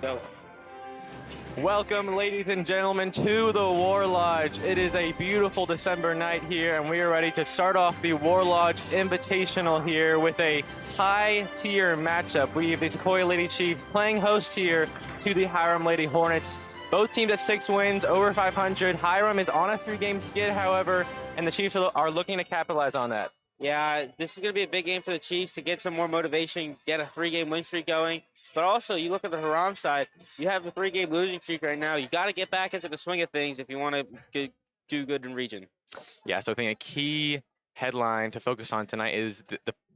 So, welcome, ladies and gentlemen, to the War Lodge. It is a beautiful December night here, and we are ready to start off the War Lodge Invitational here with a high-tier matchup. We have the Sequoyah Lady Chiefs playing host here to the Hiram Lady Hornets. Both teams at 6 wins, over 500. Hiram is on a 3-game skid, however, and the Chiefs are looking to capitalize on that. Yeah, this is going to be a big game for the Chiefs to get some more motivation, get a 3-game win streak going. But also, you look at the Hiram side, you have a 3-game losing streak right now. You got to get back into the swing of things if you want to do good in region. Yeah, so I think a key headline to focus on tonight is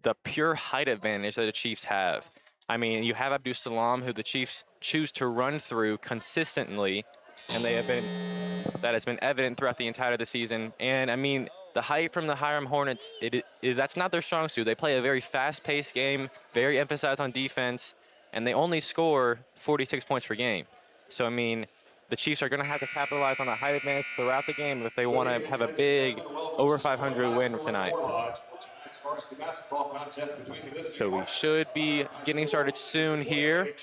the pure height advantage that the Chiefs have. I mean, you have Abdul Salam, who the Chiefs choose to run through consistently, and that has been evident throughout the entirety of the season. And I mean, the height from the Hiram Hornets, that's not their strong suit. They play a very fast-paced game, very emphasized on defense, and they only score 46 points per game. So, I mean, the Chiefs are going to have to capitalize on the height advantage throughout the game if they want to have a big over 500 win tonight. So we should be getting started soon here.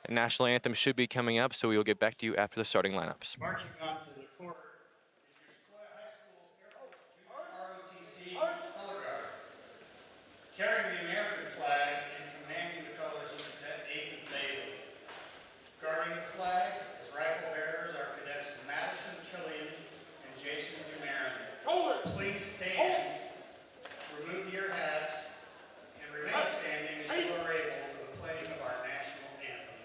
The national anthem should be coming up, so we will get back to you after the starting lineups. Marching on to the court is your Sequoyah High School Air Force Junior ROTC color guard. Carrying the American flag and commanding the colors of the Cadet Aiken Bailey. Guarding the flag as rifle bearers are cadets Madison Killian and Jason Jamarin. Please stand, remove your hats, and remain standing as you are able for the playing of our national anthem.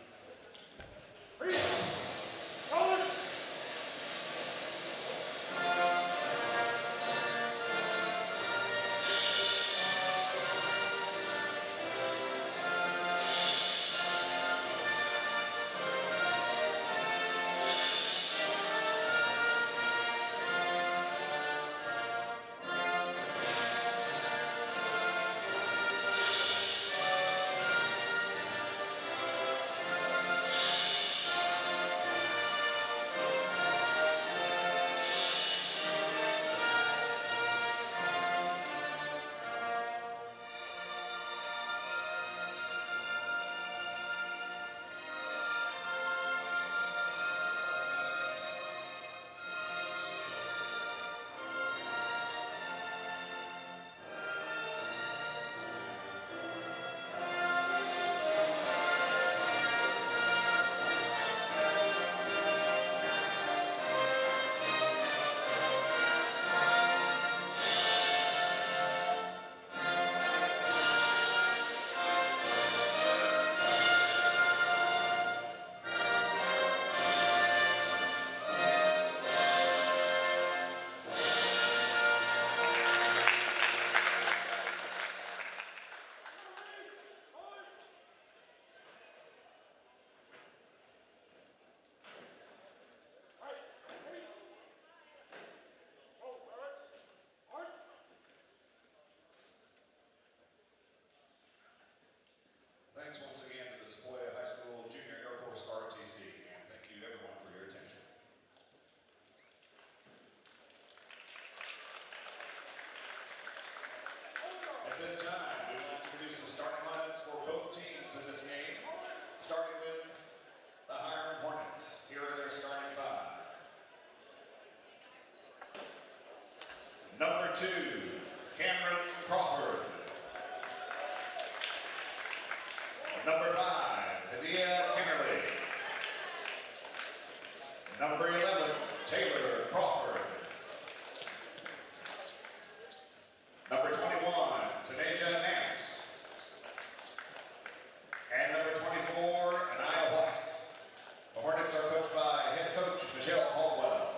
Thanks once again to the Sequoyah High School Junior Air Force ROTC, and thank you everyone for your attention. At this time, we'd like to introduce the starting lineups for both teams in this game, starting with the Hiram Hornets. Here are their starting 5. Number 2, Cameron Crawford. Number 5, Hadia Kennerly. Number 11, Taylor Crawford. Number 21, Tanisha Nance. And number 24, Anaya White. The Hornets are coached by head coach Michelle Caldwell.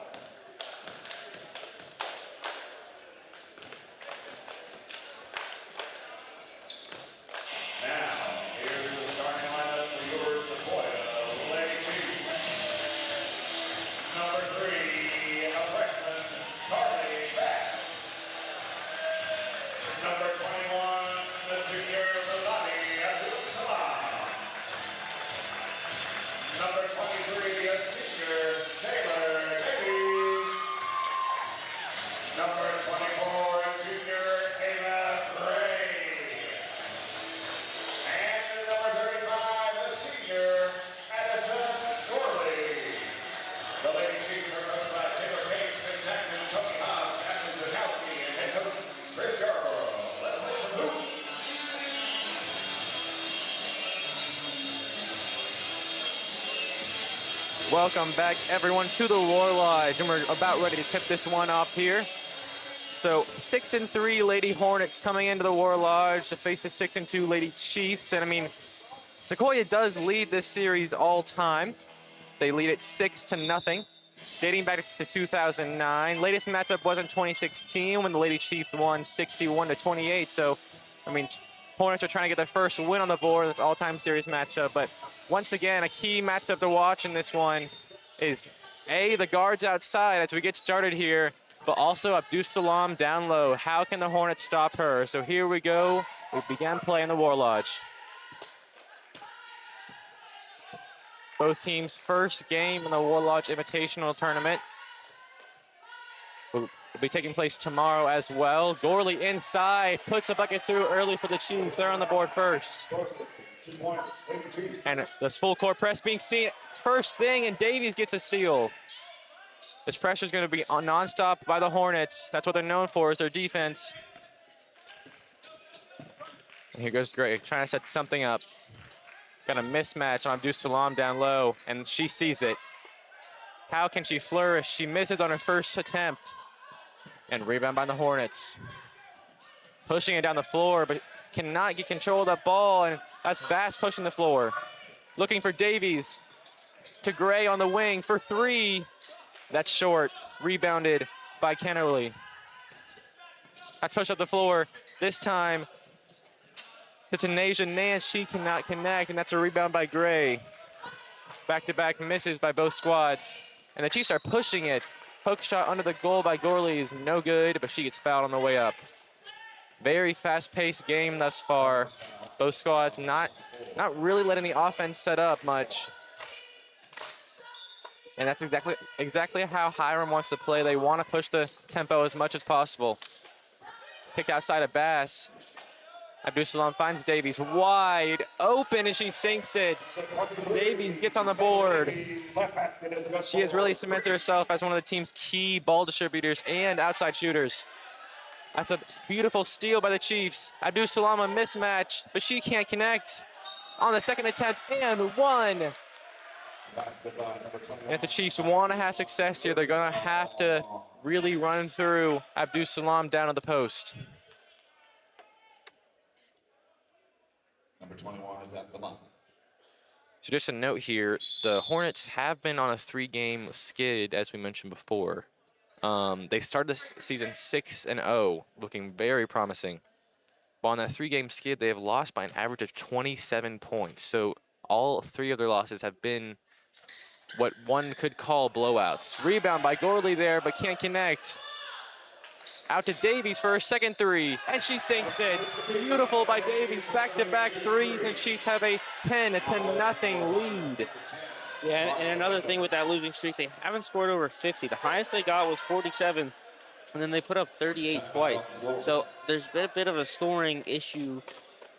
Welcome back, everyone, to the War Lodge, and we're about ready to tip this one off here. So 6-3 Lady Hornets coming into the War Lodge to face the 6-2 Lady Chiefs, and I mean, Sequoyah does lead this series all time. They lead it 6-0, dating back to 2009. Latest matchup was in 2016 when the Lady Chiefs won 61-28. So, I mean, Hornets are trying to get their first win on the board in this all-time series matchup. But once again, a key matchup to watch in this one is the guards outside as we get started here, but also Abdus Salam down low. How can the Hornets stop her? So here we go. We began play in the War Lodge. Both teams' first game in the War Lodge Invitational Tournament will be taking place tomorrow as well. Gorley inside, puts a bucket through early for the Chiefs. They're on the board first. And this full court press being seen first thing, and Davies gets a steal. This pressure is going to be on nonstop by the Hornets. That's what they're known for, is their defense. And here goes Gray, trying to set something up. Got a mismatch on Abdus Salam down low, and she sees it. How can she flourish? She misses on her first attempt. And rebound by the Hornets. Pushing it down the floor, but cannot get control of that ball, and that's Bass pushing the floor. Looking for Davies. To Gray on the wing for three. That's short. Rebounded by Kennerly. That's pushed up the floor. This time to Tanasia Nance. She cannot connect, and that's a rebound by Gray. Back-to-back misses by both squads. And the Chiefs are pushing it. Poke shot under the goal by Gorley is no good, but she gets fouled on the way up. Very fast-paced game thus far. Both squads not really letting the offense set up much. And that's exactly how Hiram wants to play. They want to push the tempo as much as possible. Pick outside of Bass. Abdus Salam finds Davies wide open, and she sinks it. Davies gets on the board. She has really cemented herself as one of the team's key ball distributors and outside shooters. That's a beautiful steal by the Chiefs. Abdus Salam a mismatch, but she can't connect on the second attempt, and one. And if the Chiefs want to have success here, they're going to have to really run through Abdus Salam down to the post. Number 21 is at the line. So just a note here, the Hornets have been on a 3-game skid, as we mentioned before. They started this season 6-0, looking very promising. But on that 3-game skid, they have lost by an average of 27 points. So all 3 of their losses have been what one could call blowouts. Rebound by Gorley there, but can't connect. Out to Davies for her second three, and she sinks it. Beautiful by Davies, back-to-back threes, and Chiefs have a 10-0 lead. Yeah, and another thing with that losing streak, they haven't scored over 50. The highest they got was 47, and then they put up 38 twice. So there's been a bit of a scoring issue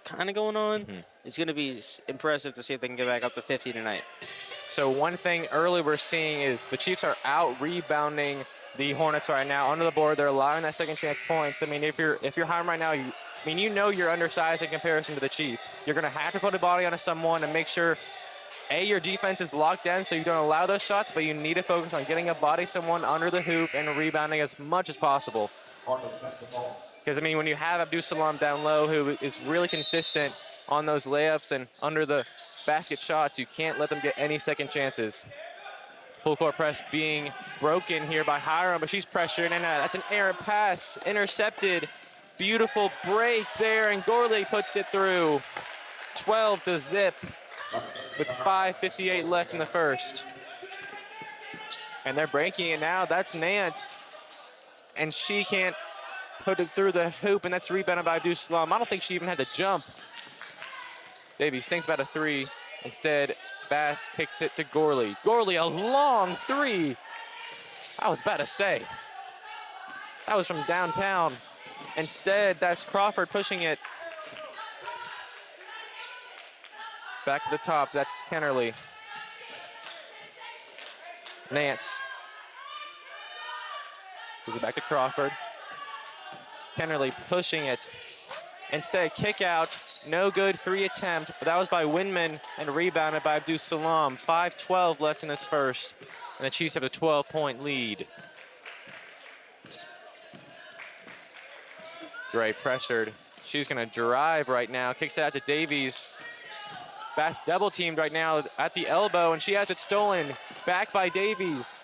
kind of going on. It's going to be impressive to see if they can get back up to 50 tonight. So one thing early we're seeing is the Chiefs are out rebounding the Hornets right now under the board. They're allowing that second chance points. I mean, if you're Hiram right now, you know you're undersized in comparison to the Chiefs. You're going to have to put a body onto someone and make sure, your defense is locked down so you don't allow those shots, but you need to focus on getting a body someone under the hoop and rebounding as much as possible. Because, I mean, when you have Abdus Salam down low, who is really consistent on those layups and under the basket shots, you can't let them get any second chances. Full court press being broken here by Hiram, but she's pressured, and that's an errant pass, intercepted. Beautiful break there, and Gorley puts it through. 12-0 with 5:58 left in the first. And they're breaking it now. That's Nance, and she can't put it through the hoop, and that's rebounded by Abdus Salam. I don't think she even had to jump. Davies thinks about a three. Instead, Bass kicks it to Gorley. Gorley, a long three. I was about to say. That was from downtown. Instead, that's Crawford pushing it. Back to the top, that's Kennerly. Nance. Gives it back to Crawford. Kennerly pushing it. Instead, kick out, no good, 3 attempt, but that was by Winman and rebounded by Abdus Salam. 5:12 left in this first, and the Chiefs have a 12-point lead. Gray pressured. She's gonna drive right now, kicks it out to Davies. Bass double teamed right now at the elbow, and she has it stolen. Back by Davies.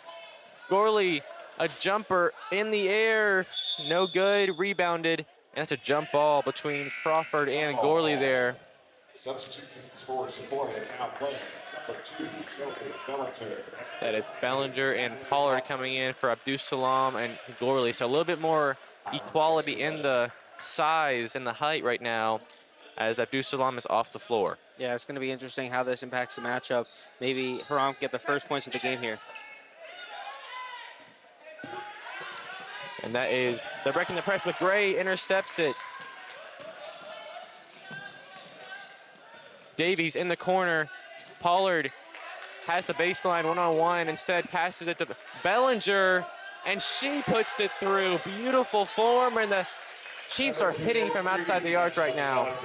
Gorley, a jumper in the air, no good, rebounded. And that's a jump ball between Crawford and Gorley there. Substitute for Sequoyah now playing number 2, Sophie Bellinger. That is Bellinger and Pollard coming in for Abdus Salam and Gorley. So a little bit more equality in the size and the height right now as Abdus Salam is off the floor. Yeah, it's going to be interesting how this impacts the matchup. Maybe Hiram get the first points of the game here. And that is, they're breaking the press, but Gray intercepts it. Davies in the corner. Pollard has the baseline one-on-one, instead passes it to Bellinger, and she puts it through. Beautiful form, and the Chiefs are hitting from outside the arc right now.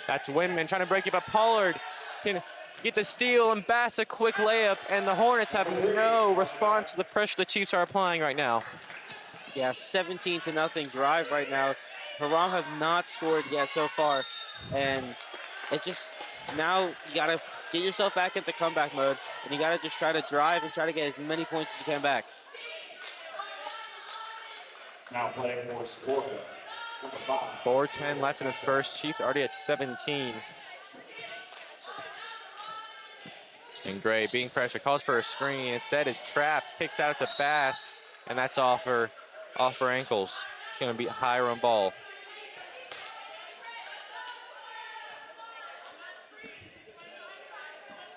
That's Winman trying to break it, but Pollard can get the steal, and Bass a quick layup, and the Hornets have no response to the pressure the Chiefs are applying right now. Yeah, 17-0 drive right now. Hiram have not scored yet so far, and it just, now you gotta get yourself back into comeback mode, and you gotta just try to drive and try to get as many points as you can back. Now playing for Sequoyah, number 5. 4:10 left in this first. Chiefs already at 17. And Gray being pressured, calls for a screen, instead is trapped, kicks out to Bass, and that's off her ankles. It's gonna be Hiram ball.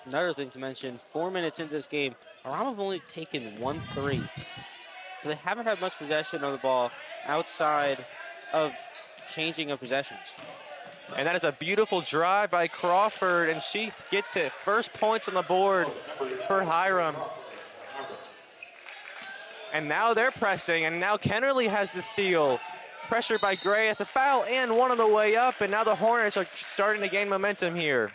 Another thing to mention, 4 minutes into this game, Hiram have only taken 1 3. So they haven't had much possession of the ball outside of changing of possessions. And that is a beautiful drive by Crawford, and she gets it. First points on the board for Hiram. And now they're pressing, and now Kennerly has the steal. Pressured by Gray, it's a foul and one on the way up, and now the Hornets are starting to gain momentum here.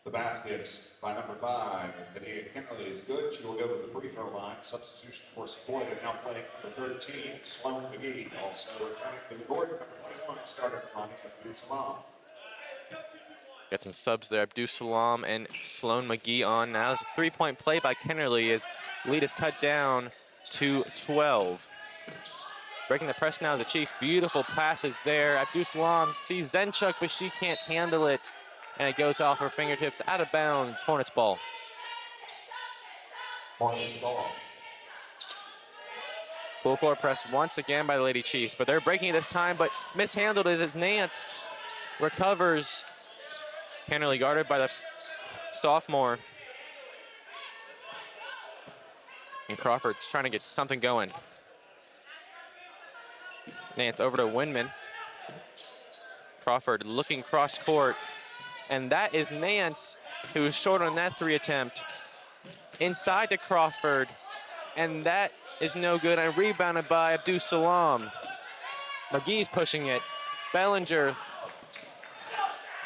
The basket by number 5, Benita Kinsley is good. She will go to the free throw line. Substitution for Sequoyah, now playing number 13, Sloan McGee. Also returning to the court, number 21, starter on Abdus Salam. Got some subs there. Abdus Salam and Sloan McGee on now. It's a 3-point play by Kennerly as lead is cut down to 12. Breaking the press now, the Chiefs. Beautiful passes there. Abdus Salam sees Zenchuk, but she can't handle it. And it goes off her fingertips, out of bounds. Hornets ball. Hornets ball. Full court press once again by the Lady Chiefs, but they're breaking it this time, but mishandled as Nance recovers. Kennerly guarded by the sophomore. And Crawford's trying to get something going. Nance over to Winman. Crawford looking cross court. And that is Nance, who is short on that 3 attempt. Inside to Crawford. And that is no good. And rebounded by Abdus Salam. McGee's pushing it. Bellinger.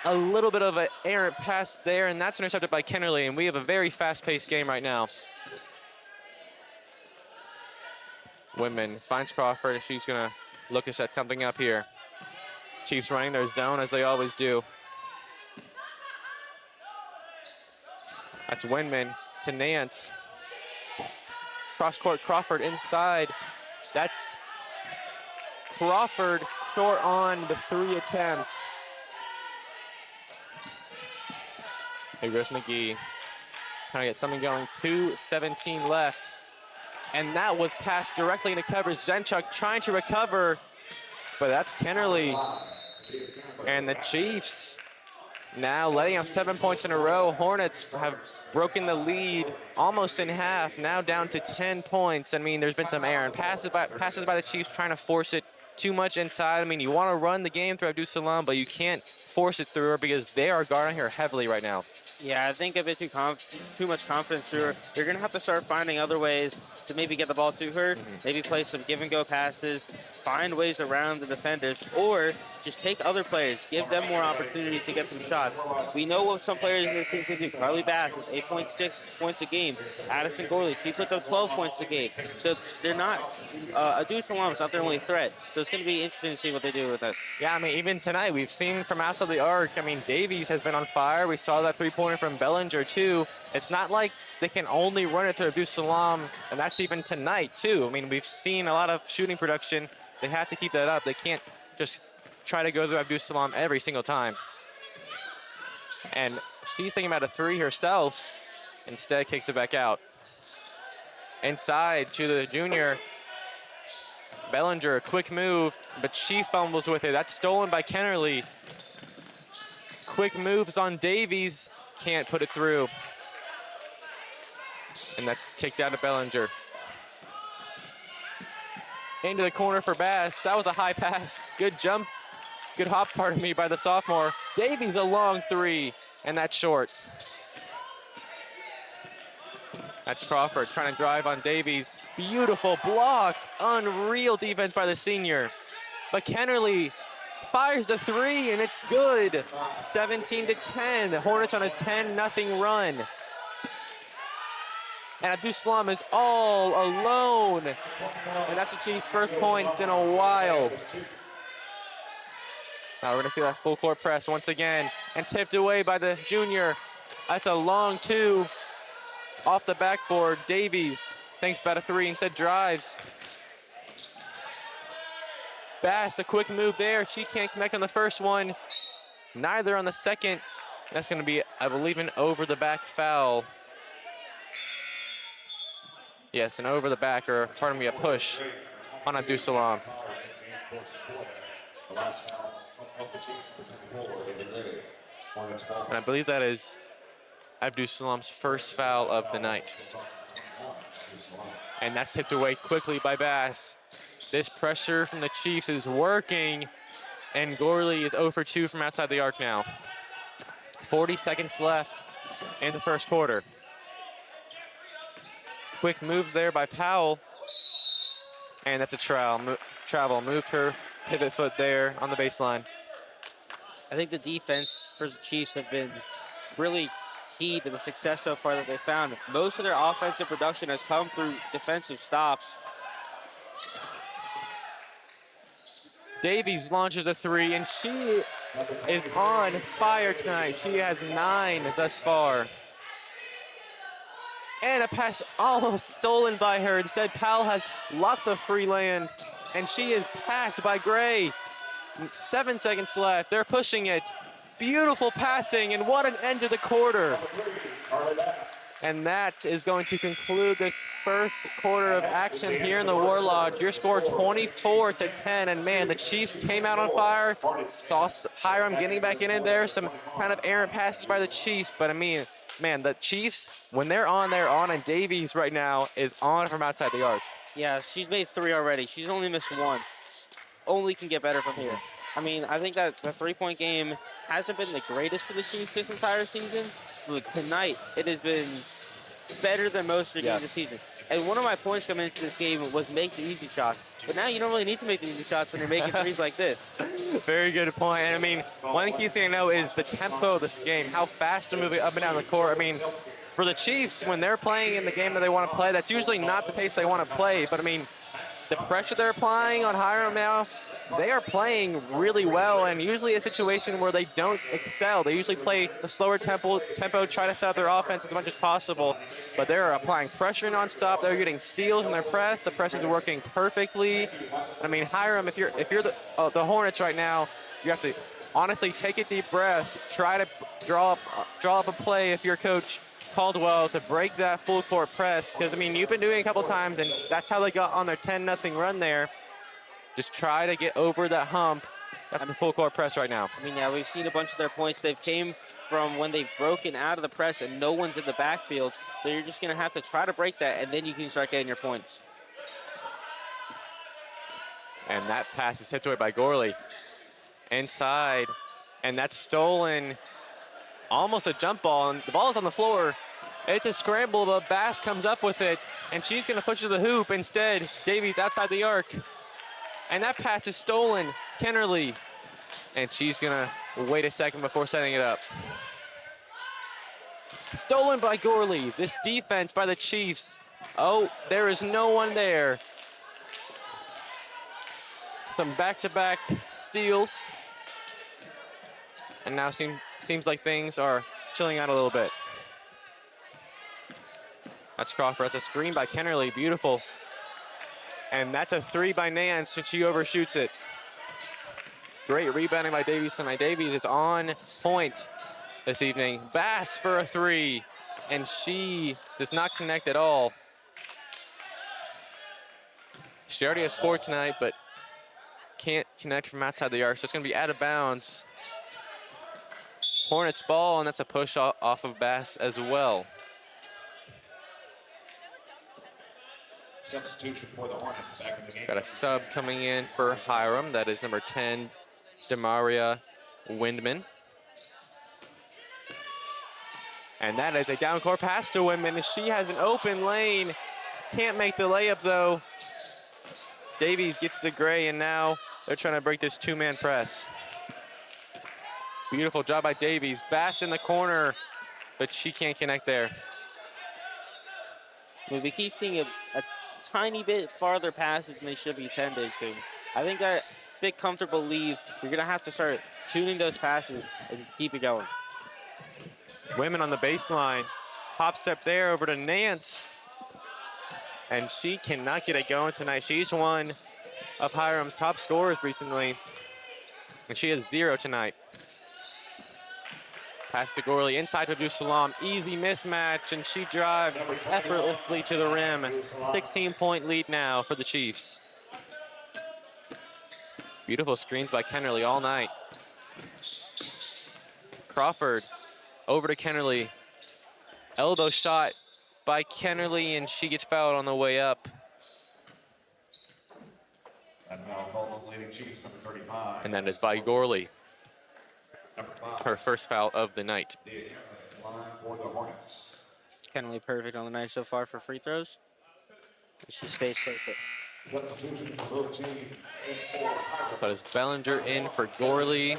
A little bit of an errant pass there, and that's intercepted by Kennerly. And we have a very fast-paced game right now. Winman finds Crawford. She's going to look to set something up here. Chiefs running their zone as they always do. That's Winman to Nance. Cross-court Crawford inside. That's Crawford short on the 3 attempt. Here goes McGee. Trying to get something going. 2:17 left. And that was passed directly into coverage. Zenchuk trying to recover, but that's Kennerly. And the Chiefs now letting up 7 points in a row. Hornets have broken the lead almost in half, now down to 10 points. I mean, there's been some errant passes by the Chiefs trying to force it too much inside. I mean, you want to run the game through Abdus Salam, but you can't force it through her because they are guarding her heavily right now. Yeah, I think a bit too much confidence to her. You're going to have to start finding other ways to maybe get the ball to her, maybe play some give-and-go passes, find ways around the defenders, or just take other players, give them more opportunity to get some shots. We know what some players in this team can do. Rylee Bath with 8.6 points a game. Addison Gorley, she puts up 12 points a game. So they're not, Adu Salam's not their only threat. So it's going to be interesting to see what they do with us. Yeah, I mean, even tonight, we've seen from outside the arc, I mean, Davies has been on fire. We saw that three-pointer from Bellinger, too. It's not like they can only run it to Abdus Salam, and that's even tonight, too. I mean, we've seen a lot of shooting production. They have to keep that up. They can't just try to go to Abdus Salam every single time. And she's thinking about a three herself. Instead, kicks it back out. Inside to the junior. Bellinger, a quick move, but she fumbles with it. That's stolen by Kennerly. Quick moves on Davies, can't put it through. And that's kicked out of Bellinger. Into the corner for Bass. That was a high pass. Good jump, good hop, pardon me, by the sophomore. Davies a long three, and that's short. That's Crawford trying to drive on Davies. Beautiful block. Unreal defense by the senior. But Kennerly fires the three, and it's good. 17-10. The Hornets on a 10-0 run. And Abdus Salam is all alone. And that's the Chiefs' first point in a while. Now we're going to see that full court press once again. And tipped away by the junior. That's a long two. Off the backboard, Davies thinks about a three, instead drives. Bass, a quick move there. She can't connect on the first one. Neither on the second. That's going to be, I believe, an over-the-back foul. Yes, an over-the-back, or pardon me, a push on Abdus Salam. And I believe that is Abdus Salam's first foul of the night. And that's tipped away quickly by Bass. This pressure from the Chiefs is working, and Gorley is 0 for 2 from outside the arc now. 40 seconds left in the first quarter. Quick moves there by Powell, and that's a travel. Moved her pivot foot there on the baseline. I think the defense for the Chiefs have been really key to the success so far that they found. Most of their offensive production has come through defensive stops. Davies launches a three, and she is on fire tonight. She has 9 thus far. And a pass almost stolen by her. Instead, Powell has lots of free land, and she is packed by Gray. 7 seconds left. They're pushing it. Beautiful passing, and what an end to the quarter. And that is going to conclude this first quarter of action here in the War Lodge. Your score is 24-10, and man, the Chiefs came out on fire. Saw Hiram getting back in there. Some kind of errant passes by the Chiefs, but I mean, man, the Chiefs, when they're on, and Davies right now is on from outside the arc. Yeah, she's made 3 already. She's only missed 1. Only can get better from here. I mean, I think that the three-point game hasn't been the greatest for the Chiefs this entire season. But tonight, it has been better than most of the games this season. And one of my points coming into this game was make the easy shots. But now you don't really need to make the easy shots when you're making threes like this. Very good point. And I mean, one key thing I know is the tempo of this game, how fast they're moving up and down the court. I mean, for the Chiefs, when they're playing in the game that they want to play, that's usually not the pace they want to play. But I mean, the pressure they're applying on Hiram now, they are playing really well, and usually a situation where they don't excel. They usually play the slower tempo, try to set up their offense as much as possible, but they're applying pressure nonstop. They're getting steals in their press. The press is working perfectly. I mean, Hiram, if you're the Hornets right now, you have to honestly take a deep breath, try to draw up a play if you're Coach Caldwell to break that full court press, because I mean, you've been doing it a couple times, and that's how they got on their 10-0 run there. Just try to get over that hump. That's the full court press right now. I mean, yeah, we've seen a bunch of their points. They've came from when they've broken out of the press and no one's in the backfield. So you're just going to have to try to break that, and then you can start getting your points. And that pass is tipped away by Gorley. Inside, and that's stolen almost a jump ball, and the ball is on the floor. It's a scramble, but Bass comes up with it, and she's going to push to the hoop. Instead, Davies outside the arc. And that pass is stolen. Kennerly. And she's going to wait a second before setting it up. Stolen by Gorley. This defense by the Chiefs. Oh, there is no one there. Some back-to-back steals. And now seems like things are chilling out a little bit. That's Crawford. That's a screen by Kennerly. Beautiful. And that's a three by Nance, and she overshoots it. Great rebounding by Davies tonight. Davies is on point this evening. Bass for a three, and she does not connect at all. She already has 4 tonight, but can't connect from outside the arc, so it's going to be out of bounds. Hornets ball, and that's a push off of Bass as well. Substitution for the Hornets back in the game. Got a sub coming in for Hiram. That is number 10, Demaria Windman. And that is a down-court pass to Windman. She has an open lane. Can't make the layup, though. Davies gets to Gray, and now they're trying to break this two-man press. Beautiful job by Davies. Bass in the corner, but she can't connect there. I mean, we keep seeing a tiny bit farther passes than they should be tended to. I think that big comfortable lead, you're going to have to start tuning those passes and keep it going. Women on the baseline. Hop step there over to Nance. And she cannot get it going tonight. She's one of Hiram's top scorers recently. And she has 0 tonight. Pass to Gorley, inside to Abdul Salam. Easy mismatch, and she drives effortlessly to the rim. 16-point lead now for the Chiefs. Beautiful screens by Kennerly all night. Crawford over to Kennerly. Elbow shot by Kennerly, and she gets fouled on the way up. That foul called on the leading Chiefs, number 35. And that is by Gorley. Number 5. Her first foul of the night. The line for the Hornets. Kennerly perfect on the night so far for free throws. She stays perfect. Substitution for both teams. So that is Bellinger in for Gorley.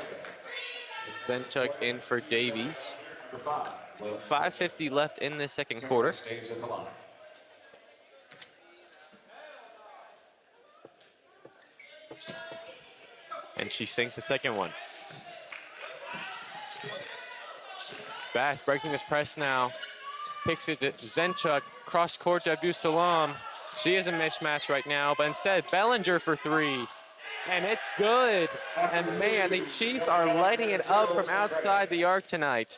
Zenchuk in for Davies. 5:50 left in the second quarter. Stays at the line. And she sinks the second one. Bass breaking this press now. Picks it to Zenchuk. Cross court to Abdul Salam. She is a mismatch right now, but instead Bellinger for 3. And it's good. And man, the Chiefs are lighting it up from outside the arc tonight.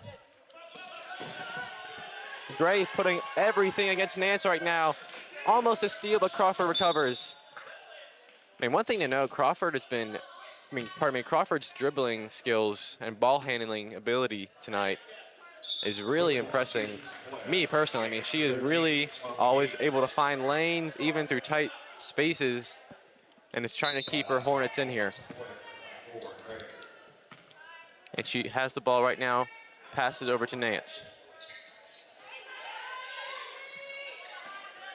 Gray is putting everything against Nance right now. Almost a steal, but Crawford recovers. I mean, one thing to note, Crawford's dribbling skills and ball handling ability tonight is really impressing me personally. I mean, she is really always able to find lanes, even through tight spaces, and is trying to keep her Hornets in here. And she has the ball right now, passes over to Nance.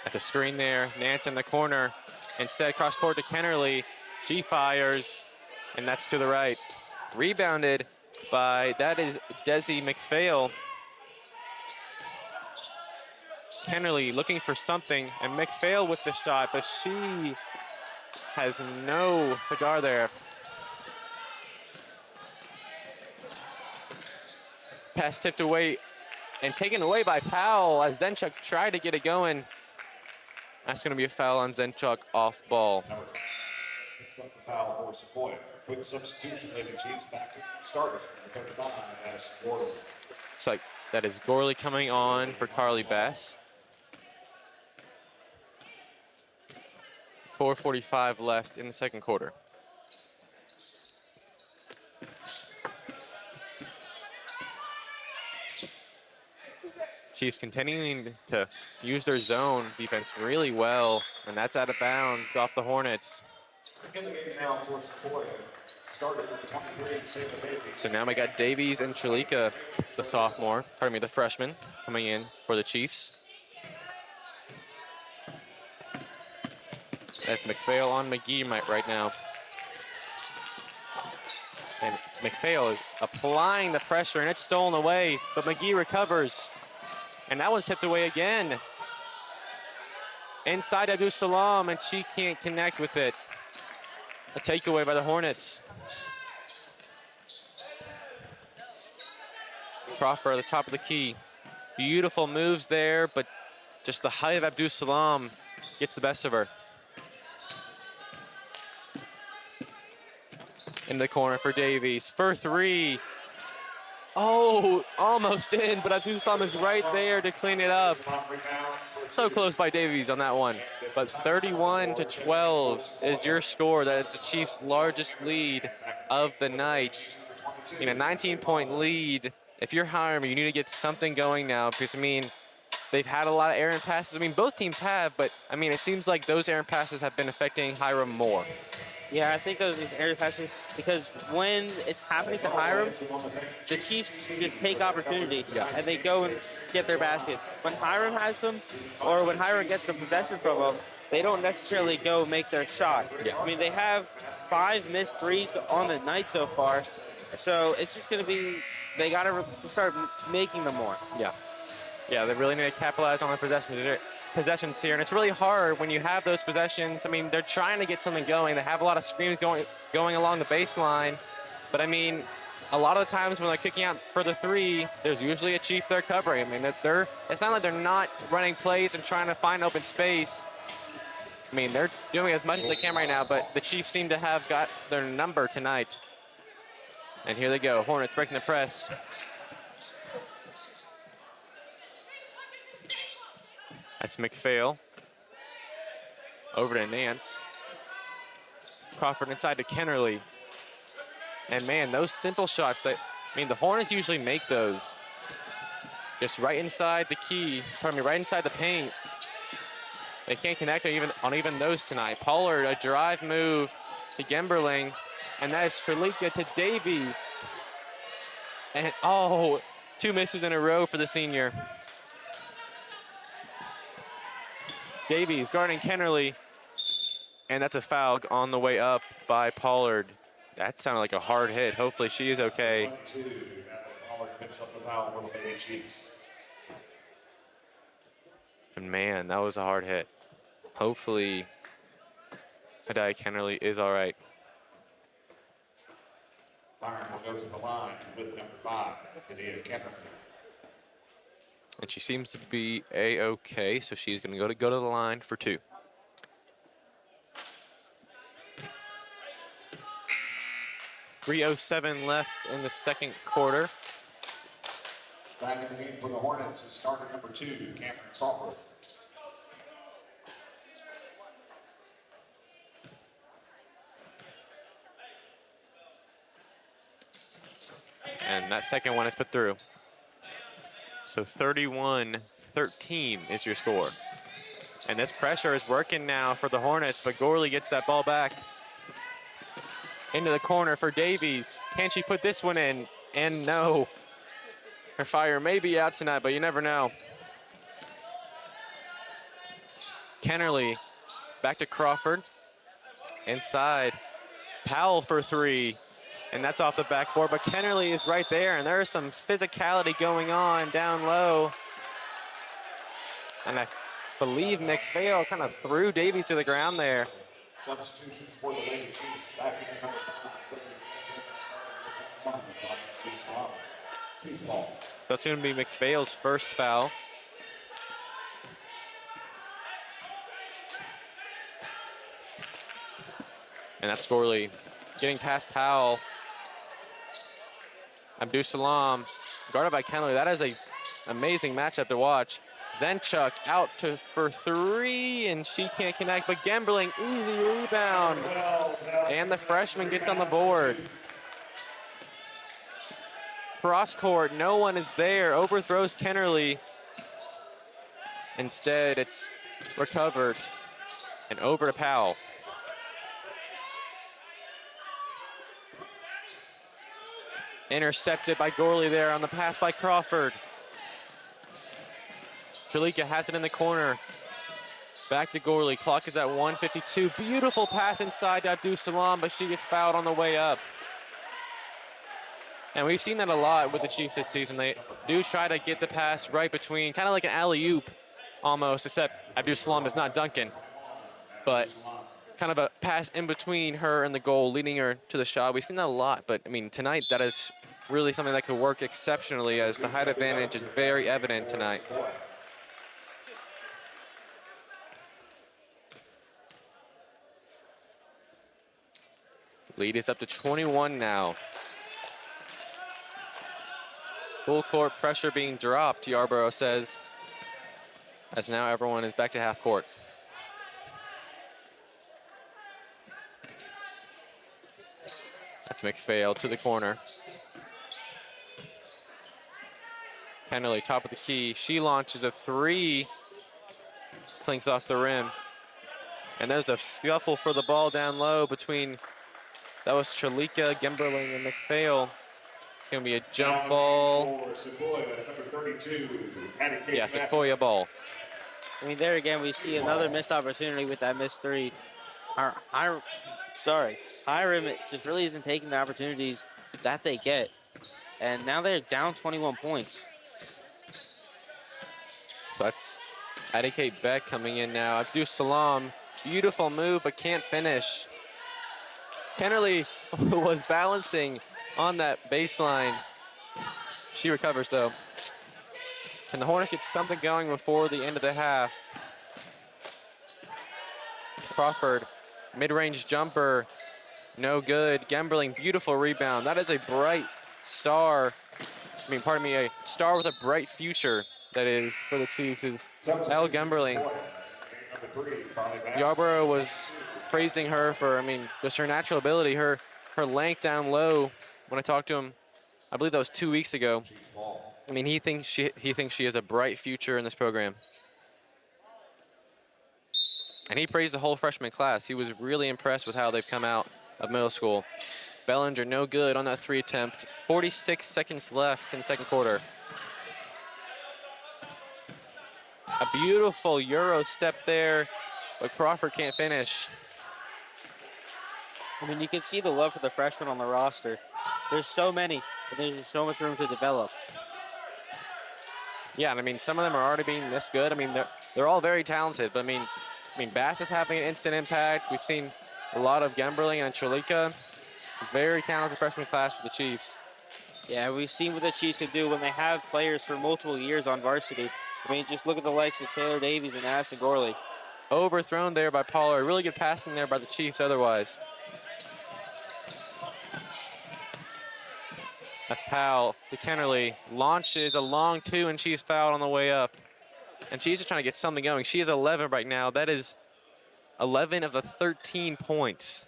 At the screen there, Nance in the corner. Instead, cross court to Kennerly. She fires, and that's to the right. Rebounded by, that is Desi McPhail. Kennerly looking for something, and McPhail with the shot, but she has no cigar there. Pass tipped away and taken away by Powell as Zenchuk tried to get it going. That's going to be a foul on Zenchuk off ball. Number 10 picks up the foul for Sequoyah. Quick substitution, leaving Chiefs back to starter. Number 35 as Gorley. Looks like that is Gorley coming on for Carly Bass. 4:45 left in the second quarter. Chiefs continuing to use their zone defense really well, and that's out of bounds off the Hornets. In the game now for Sequoyah, Started with 23, Sarah Davies. So now we got Davies and Trelika, the sophomore, pardon me, the freshman, coming in for the Chiefs. That's McPhail on McGee right now. And McPhail is applying the pressure, and it's stolen away, but McGee recovers. And that was tipped away again. Inside Abdul Salam, and she can't connect with it. A takeaway by the Hornets. Crawford at the top of the key. Beautiful moves there, but just the height of Abdul Salam gets the best of her. In the corner for Davies, for three. Oh, almost in, but Abdul Salam is right there to clean it up. So close by Davies on that one. But 31-12 is your score. That is the Chiefs' largest lead of the night. In a 19-point lead, if you're Hiram, you need to get something going now because, I mean, they've had a lot of errant passes. I mean, both teams have, but, I mean, it seems like those errant passes have been affecting Hiram more. Yeah, I think those area passes, because when it's happening to Hiram, the Chiefs just take opportunity and they go and get their basket. When Hiram has them, or when Hiram gets the possession from them, they don't necessarily go make their shot. Yeah. I mean, they have 5 missed threes on the night so far, so it's just going to be, they got to start making them more. Yeah. Yeah, they really need to capitalize on the possessions here, and it's really hard when you have those possessions. I mean, they're trying to get something going. They have a lot of screens going along the baseline, but I mean, a lot of the times when they're kicking out for the three, there's usually a Chief they're covering. I mean, it's not like they're not running plays and trying to find open space. I mean, they're doing as much as they can right now, but the Chiefs seem to have got their number tonight. And here they go, Hornets breaking the press. That's McPhail. Over to Nance. Crawford inside to Kennerly. And man, those simple shots that, I mean, the Hornets usually make those. Just right inside the key, pardon me, right inside the paint. They can't connect on even those tonight. Pollard, a drive move to Gemberling. And that is Trelika to Davies. And oh, 2 misses in a row for the senior. Davies guarding Kennerly, and that's a foul on the way up by Pollard. That sounded like a hard hit. Hopefully she is okay. Pollard picks up the foul for the Lady Chiefs. And man, that was a hard hit. Hopefully Adai Kennerly is all right. Byron will go to the line with number 5, Adai Kennerly. And she seems to be A-okay, so she's going to go to the line for 2. .307 left in the second quarter. Back in the game for the Hornets is starter number 2, Cameron Crawford. And that second one is put through. So 31-13 is your score. And this pressure is working now for the Hornets, but Gorley gets that ball back. Into the corner for Davies. Can she put this one in? And no. Her fire may be out tonight, but you never know. Kennerly back to Crawford. Inside. Powell for 3. And that's off the backboard, but Kennerly is right there, and there's some physicality going on down low. And I believe McPhail kind of threw Davies to the ground there. Substitution for the Lady Chiefs. Back in number 5. Chiefs ball. That's going to be McPhail's first foul. And that's Gorley getting past Powell. Abdul Salam guarded by Kennerly. That is an amazing matchup to watch. Zenchuk out for 3, and she can't connect, but Gemberling, easy rebound. And the freshman gets on the board. Cross court, no one is there. Overthrows Kennerly. Instead, it's recovered. And over to Powell. Intercepted by Gorley there on the pass by Crawford. Trelika has it in the corner. Back to Gorley. Clock is at 1:52. Beautiful pass inside to Abdus Salam, but she gets fouled on the way up. And we've seen that a lot with the Chiefs this season. They do try to get the pass right between, kind of like an alley-oop almost, except Abdus Salam is not dunking. But kind of a pass in between her and the goal, leading her to the shot. We've seen that a lot, but I mean, tonight that is really something that could work exceptionally, as the height advantage is very evident tonight. Lead is up to 21 now. Full court pressure being dropped, Yarborough says, as now everyone is back to half court. That's McPhail to the corner. Kennerly, top of the key. She launches a three. Clinks off the rim. And there's a scuffle for the ball down low between, that was Trelika, Gemberling, and McPhail. It's going to be a jump ball. Yeah, Sequoyah ball. I mean, there again, we see another missed opportunity with that missed three. Hiram just really isn't taking the opportunities that they get. And now they're down 21 points. That's Adikate Beck coming in now. Abdus Salam, beautiful move, but can't finish. Kennerly was balancing on that baseline. She recovers though. Can the Hornets get something going before the end of the half? Crawford, mid-range jumper, no good. Gemberling, beautiful rebound. That is a bright star. A star with a bright future, that is, for the Chiefs, is Elle Gemberling. Yarborough was praising her for, just her natural ability, her length down low. When I talked to him, I believe that was 2 weeks ago. He thinks she has a bright future in this program. And he praised the whole freshman class. He was really impressed with how they've come out of middle school. Bellinger, no good on that three attempt. 46 seconds left in the second quarter. A beautiful Euro step there, but Crawford can't finish. You can see the love for the freshmen on the roster. There's so many, but there's so much room to develop. Yeah, and some of them are already being this good. They're all very talented, but Bass is having an instant impact. We've seen a lot of Gemberling and Trelika. Very talented freshman class for the Chiefs. Yeah, we've seen what the Chiefs can do when they have players for multiple years on varsity. Just look at the likes of Sailor Davies and Addison Gorley. Overthrown there by Pollard. Really good passing there by the Chiefs otherwise. That's Powell to Kennerly. Launches a long two, and she's fouled on the way up. And she's just trying to get something going. She is 11 right now. That is 11 of the 13 points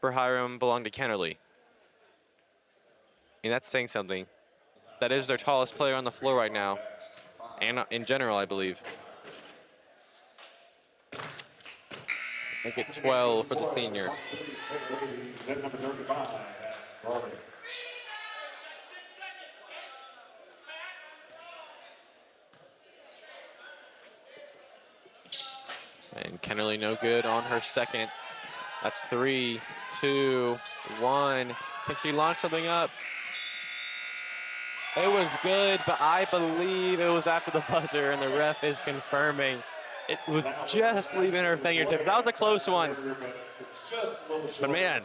for Hiram belong to Kennerly. That's saying something. That is their tallest player on the floor right now, and in general, I believe. Make it 12 for the senior. And Kennerly no good on her second. That's 3, 2, 1. Can she launch something up? It was good, but I believe it was after the buzzer, and the ref is confirming. It was just leaving her fingertips. That was a close one. But man,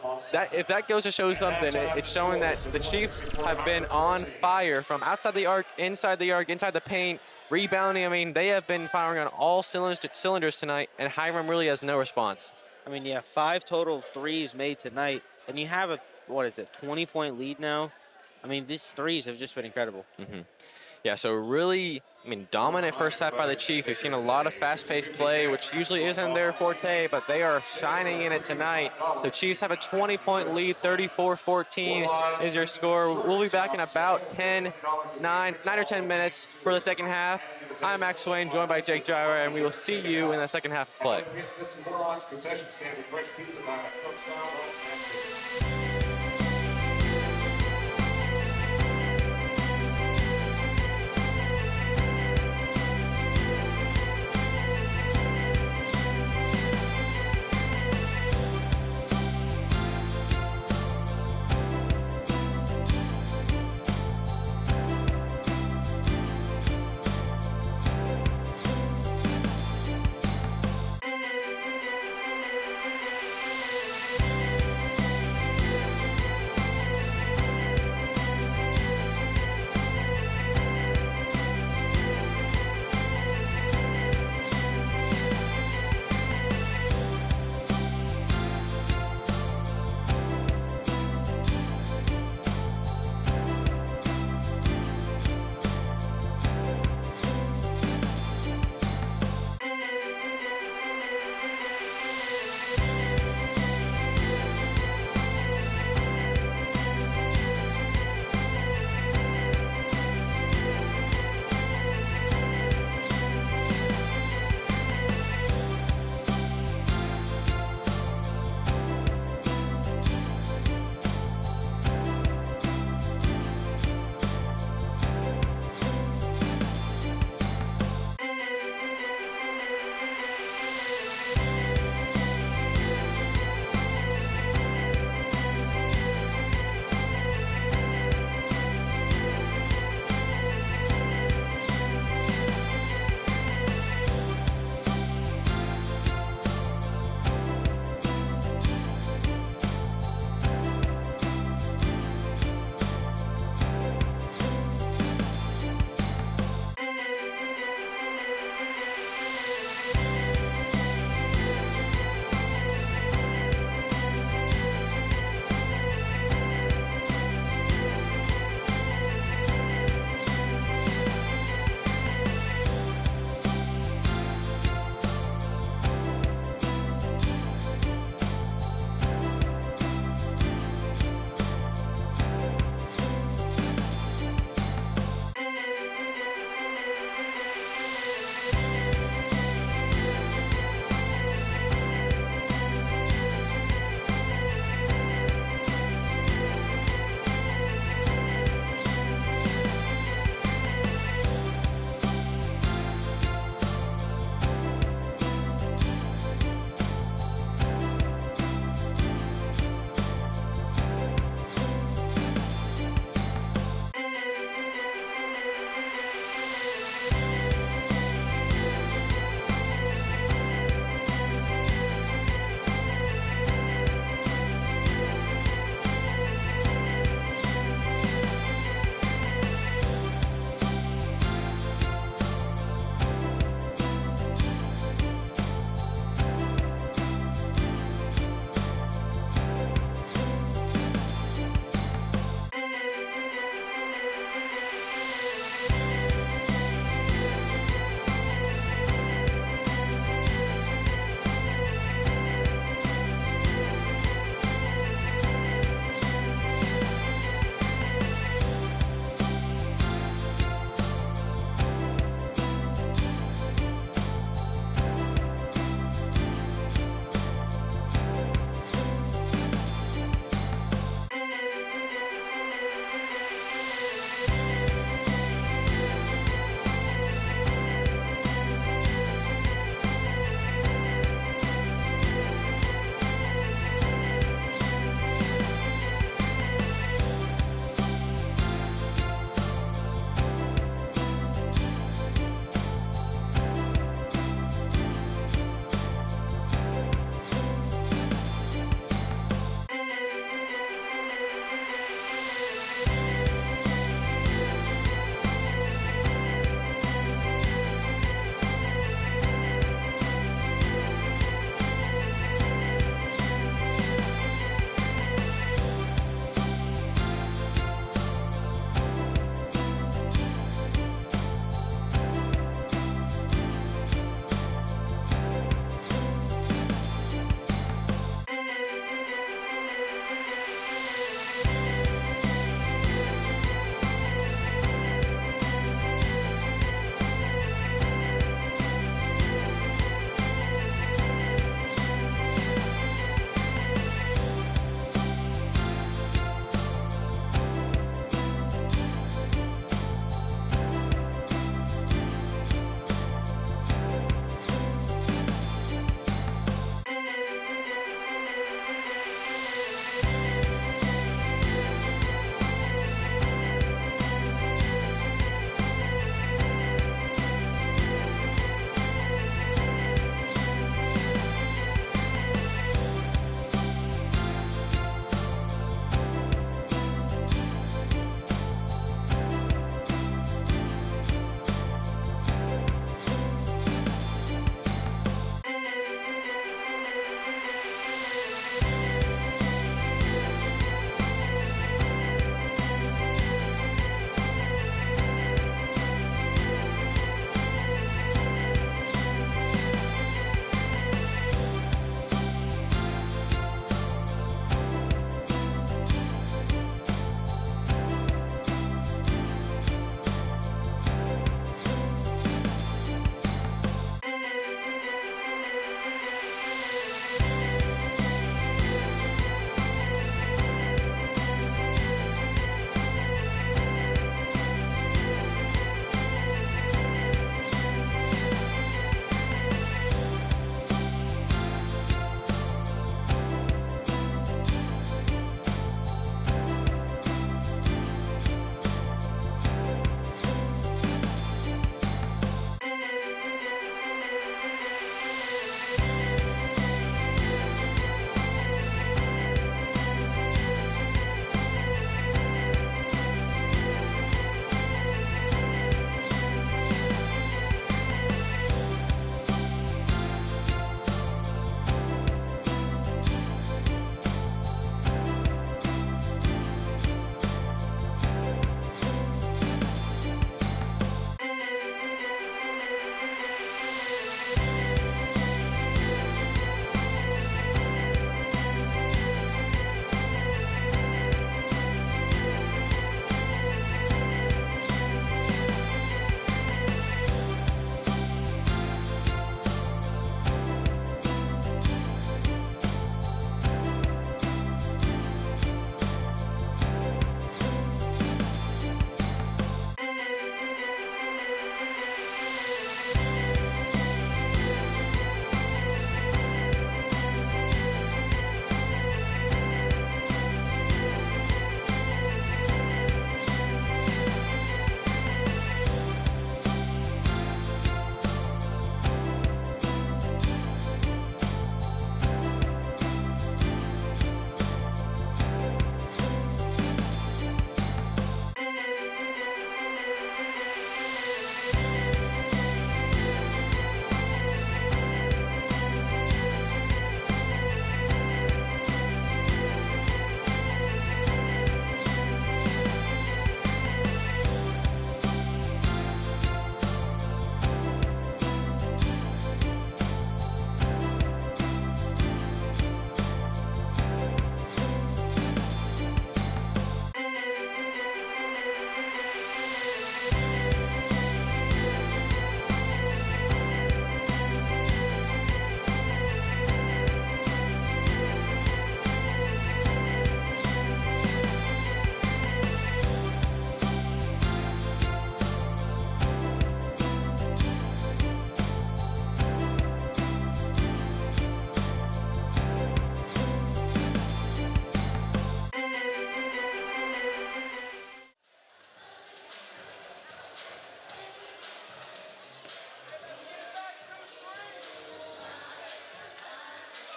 if that goes to show something, it's showing that the Chiefs have been on fire from outside the arc, inside the paint, rebounding. They have been firing on all cylinders tonight, and Hiram really has no response. 5 total threes made tonight, and you have a, 20-point lead now. These threes have just been incredible. Yeah, so really, dominant first half by the Chiefs. We've seen a lot of fast-paced play, which usually isn't their forte, but they are shining in it tonight. So Chiefs have a 20-point lead, 34-14 is your score. We'll be back in about 9 or 10 minutes for the second half. I'm Max Swain, joined by Jake Gyra, and we will see you in the second half of play.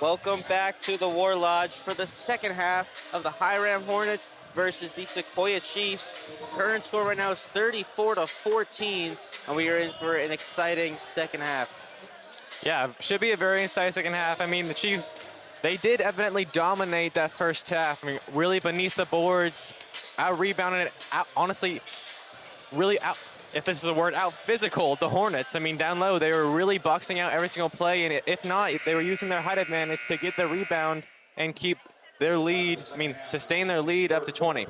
Welcome back to the War Lodge for the second half of the Hiram Hornets versus the Sequoyah Chiefs. Current score right now is 34-14, and we are in for an exciting second half. Yeah, should be a very exciting second half. I mean, the Chiefs, they did evidently dominate that first half. I mean, really beneath the boards, out-rebounded it, honestly, really out, if this is the word, out-physical the Hornets. I mean, down low, they were really boxing out every single play, and if not, if they were using their height advantage to get the rebound and keep their lead, I mean, sustain their lead up to 20.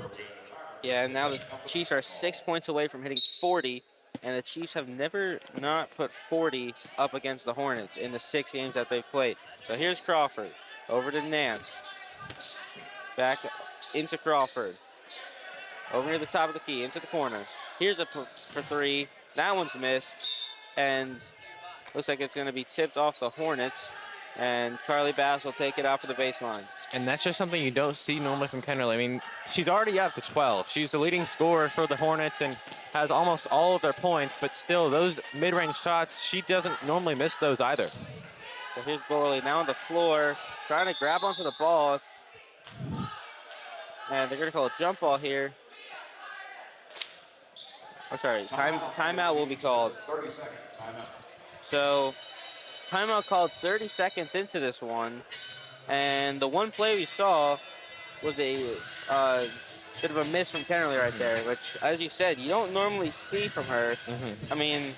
Yeah, and now the Chiefs are 6 points away from hitting 40, and the Chiefs have never not put 40 up against the Hornets in the 6 games that they've played. So here's Crawford, over to Nance, back into Crawford, over near the top of the key, into the corner. Here's a for 3, that one's missed, and looks like it's gonna be tipped off the Hornets, and Carly Bass will take it out for the baseline. And that's just something you don't see normally from Kennerly. I mean, she's already up to 12. She's the leading scorer for the Hornets and has almost all of their points, but still, those mid-range shots, she doesn't normally miss those either. So here's Borley now on the floor, trying to grab onto the ball. And they're gonna call a jump ball here. Oh, sorry, timeout will be called. 30 seconds, timeout. So, timeout called 30 seconds into this one. And the one play we saw was a bit of a miss from Kennerly right there, which, as you said, you don't normally see from her. I mean,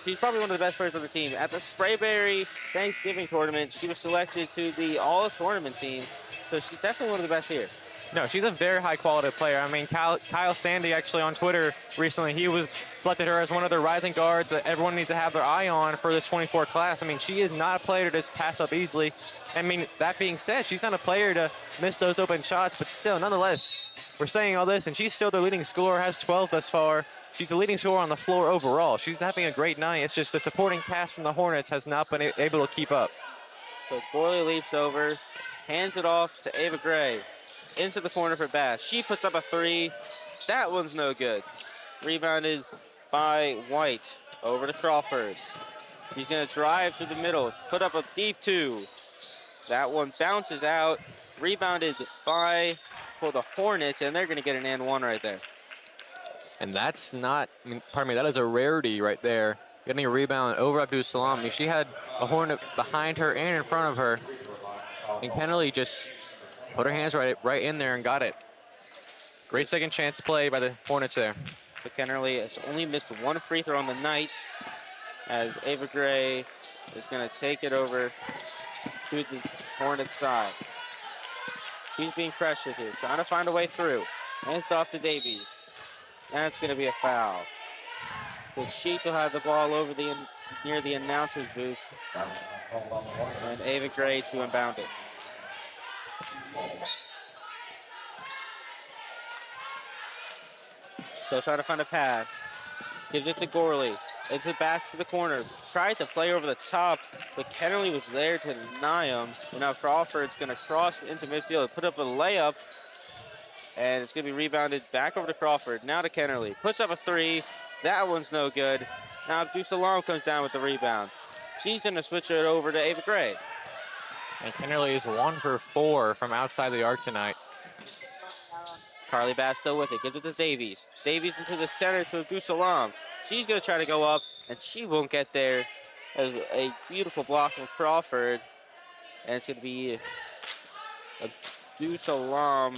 she's probably one of the best players on the team. At the Sprayberry Thanksgiving tournament, she was selected to the all-tournament team, so she's definitely one of the best here. No, she's a very high-quality player. I mean, Kyle Sandy actually on Twitter recently, he was selected her as one of the rising guards that everyone needs to have their eye on for this 24 class. I mean, she is not a player to just pass up easily. I mean, that being said, she's not a player to miss those open shots, but still, nonetheless, we're saying all this, and she's still the leading scorer, has 12 thus far. She's the leading scorer on the floor overall. She's having a great night. It's just the supporting cast from the Hornets has not been able to keep up. So Borley leaps over, hands it off to Ava Gray. Into the corner for Bass. She puts up a 3. That one's no good. Rebounded by White. Over to Crawford. He's going to drive through the middle. Put up a deep 2. That one bounces out. Rebounded by for the Hornets, and they're going to get an and 1 right there. And that's not, I mean, pardon me, that is a rarity right there. Getting a rebound over Abdul Salam. I mean, she had a Hornet behind her and in front of her. And Kennerly just put her hands right in there and got it. Great second chance play by the Hornets there. So Kennerly has only missed 1 free throw on the night, as Ava Gray is going to take it over to the Hornets side. She's being pressured here, trying to find a way through. Hands it off to Davies. That's going to be a foul. So Chiefs will have the ball over near the announcer's booth, and Ava Gray to inbound it. So trying to find a pass. Gives it to Gorley. It's a pass to the corner. Tried to play over the top, but Kennerly was there to deny him. And now Crawford's going to cross into midfield, put up a layup, and it's going to be rebounded back over to Crawford. Now to Kennerly. Puts up a 3. That one's no good. Now Abdul Salam comes down with the rebound. She's going to switch it over to Ava Gray. And Kennerly is 1 for 4 from outside the arc tonight. Carly Bass still with it. Gives it to Davies. Davies into the center to Abdul Salam. She's going to try to go up, and she won't get there. There's a beautiful block from Crawford. And it's going to be Abdul Salam.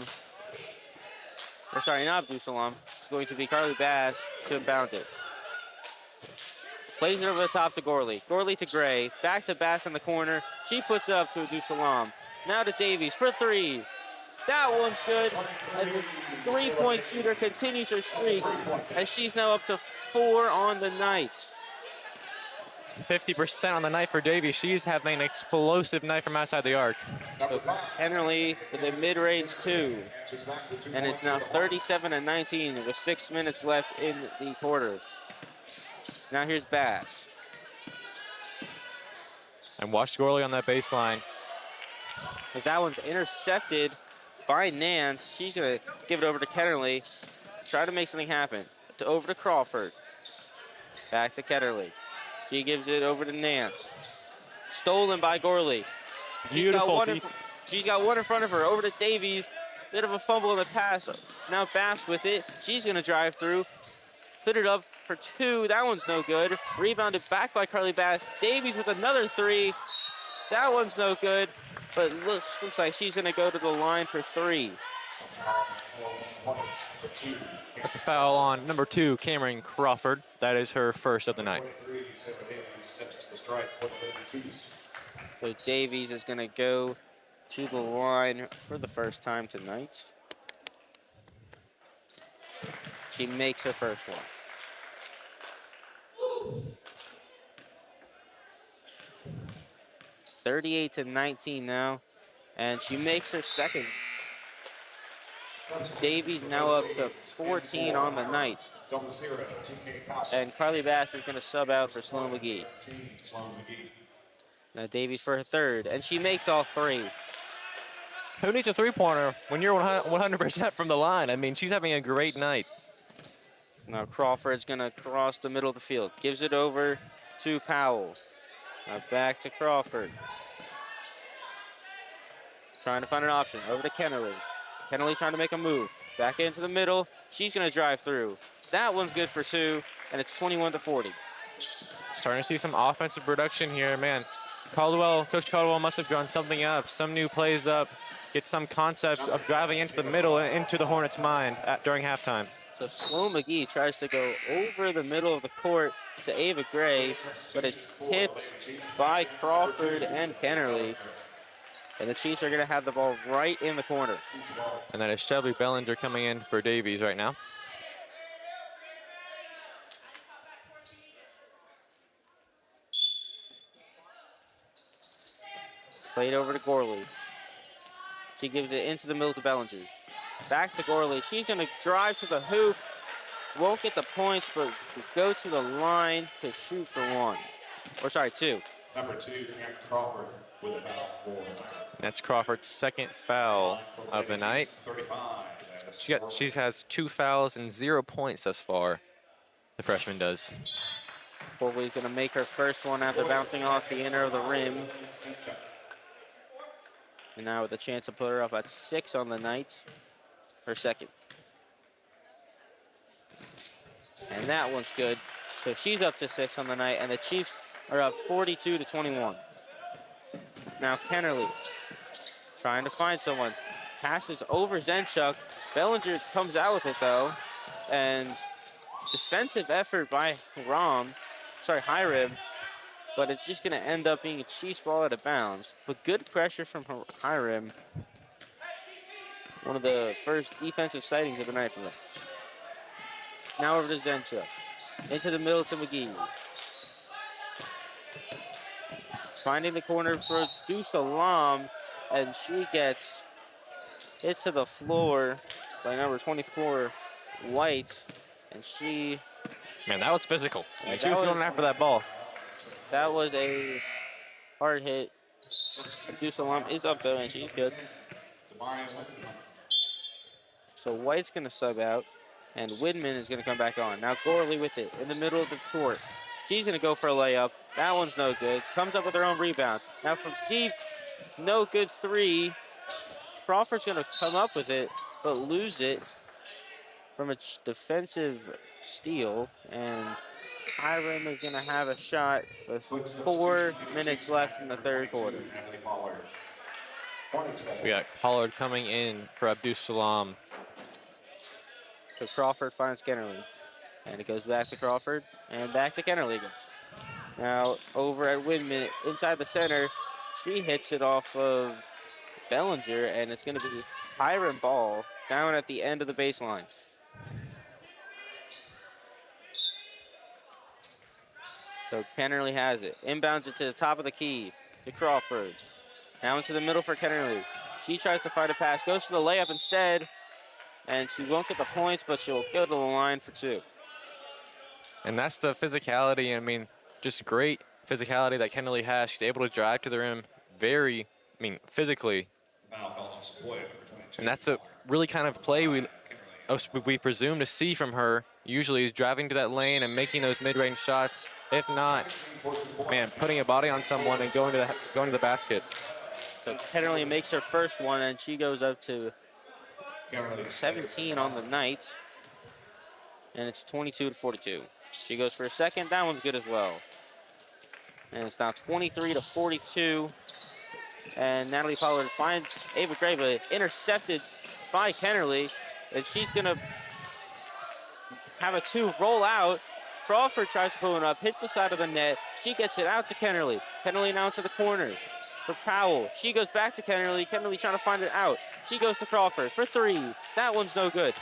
Or sorry, not Abdul Salam. It's going to be Carly Bass to inbound it. Plays it over the top to Gorley. Gorley to Gray. Back to Bass in the corner. She puts it up to Abdul Salam. Now to Davies for 3. That one's good. And the 3-point shooter continues her streak as she's now up to 4 on the night. 50% on the night for Davies. She's having an explosive night from outside the arc. So Kennerly with a mid-range 2. And it's now 37-19 with 6 minutes left in the quarter. So now here's Bass. And watch Gorley on that baseline. As that one's intercepted by Nance. She's going to give it over to Kennerly. Try to make something happen. Over to Crawford. Back to Kennerly. She gives it over to Nance. Stolen by Gorley. Beautiful. She's got one in front of her. Over to Davies. Bit of a fumble in the pass. Now Bass with it. She's going to drive through. Put it up for 2. That one's no good. Rebounded back by Carly Bass. Davies with another 3. That one's no good. But looks like she's going to go to the line for 3. That's a foul on number 2, Cameron Crawford. That is her first of the night. So Davies is going to go to the line for the first time tonight. She makes her first one. (38-19) now, and she makes her second. Davies now up to 14 on the night. And Carly Bass is going to sub out for Sloan McGee. Now Davies for her third, and she makes all 3. Who needs a three-pointer when you're 100% from the line? I mean, she's having a great night. Now Crawford's going to cross the middle of the field. Gives it over to Powell. Now back to Crawford. Trying to find an option. Over to Kennerly. Kennerly's trying to make a move. Back into the middle. She's going to drive through. That one's good for 2, and it's 21-40. Starting to see some offensive production here, man. Coach Caldwell must have drawn something up, some new plays up, get some concept of driving into the middle and into the Hornets' mind during halftime. So Sloan McGee tries to go over the middle of the court to Ava Gray, but it's tipped by Crawford and Kennerly. And the Chiefs are going to have the ball right in the corner. And that is Shelby Bellinger coming in for Davies right now. Played over to Gorley. She gives it into the middle to Bellinger. Back to Gorley. She's going to drive to the hoop. Won't get the points, but go to the line to shoot for 1. Or sorry, 2. Number 2, Crawford with a foul for. That's Crawford's second foul of the night. 35. She has 2 fouls and 0 points thus far. The freshman does. Gorley's going to make her first one after bouncing off the inner of the rim. And now with a chance to put her up at 6 on the night. Her second. And that one's good. So she's up to 6 on the night, and the Chiefs are up 42-21. Now Kennerly trying to find someone. Passes over Zenchuk. Bellinger comes out with it though. And defensive effort by Hiram. But it's just going to end up being a Chiefs ball out of bounds. But good pressure from Hiram. One of the first defensive sightings of the night for them. Now over to Zenchuk. Into the middle to McGee. Finding the corner for Dusalam, and she gets hit to the floor by number 24, White, and she... Man, that was physical. Yeah, she was going after that ball. That was a hard hit. Dusalam is up though, and she's good. So White's going to sub out, and Widman is going to come back on. Now Gorley with it in the middle of the court. She's going to go for a layup. That one's no good. Comes up with her own rebound. Now from deep, no good 3. Crawford's going to come up with it, but lose it from a defensive steal. And Hiram is going to have a shot with 4 minutes left in the third quarter. So we got Pollard coming in for Abdus Salam. So Crawford finds Kennerly. And it goes back to Crawford and back to Kennerly again. Now over at Widman inside the center. She hits it off of Bellinger, and it's going to be Hiram ball down at the end of the baseline. So Kennerly has it. Inbounds it to the top of the key to Crawford. Now into the middle for Kennerly. She tries to find a pass. Goes for the layup instead. And she won't get the points, but she'll go to the line for 2. And that's the physicality. I mean, just great physicality that Kennerly has. She's able to drive to the rim physically. And that's a really kind of play we presume to see from her. Usually is driving to that lane and making those mid-range shots. If not, man, putting a body on someone and going to the basket. So Kennerly makes her first one, and she goes up to 17 on the night. And it's 22-42. She goes for a second. That one's good as well. And it's now 23-42. And Natalie Pollard finds Ava Gray, but intercepted by Kennerly. And she's going to have a 2 roll out. Crawford tries to pull it up, hits the side of the net. She gets it out to Kennerly. Kennerly now into the corner for Powell. She goes back to Kennerly. Kennerly trying to find it out. She goes to Crawford for 3. That one's no good.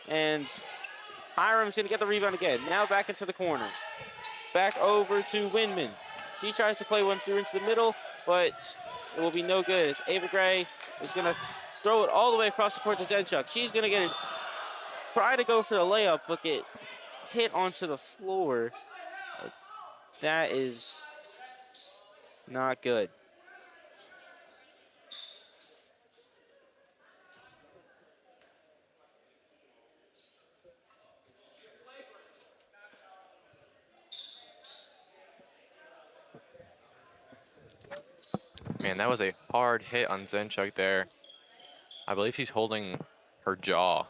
And Hiram's going to get the rebound again. Now back into the corner. Back over to Windman. She tries to play one through into the middle, but it will be no good. It's Ava Gray is going to throw it all the way across the court to Zenchuk. She's going to get it. Try to go for the layup, but get hit onto the floor. That is not good. Man, that was a hard hit on Zenchuk there. I believe she's holding her jaw.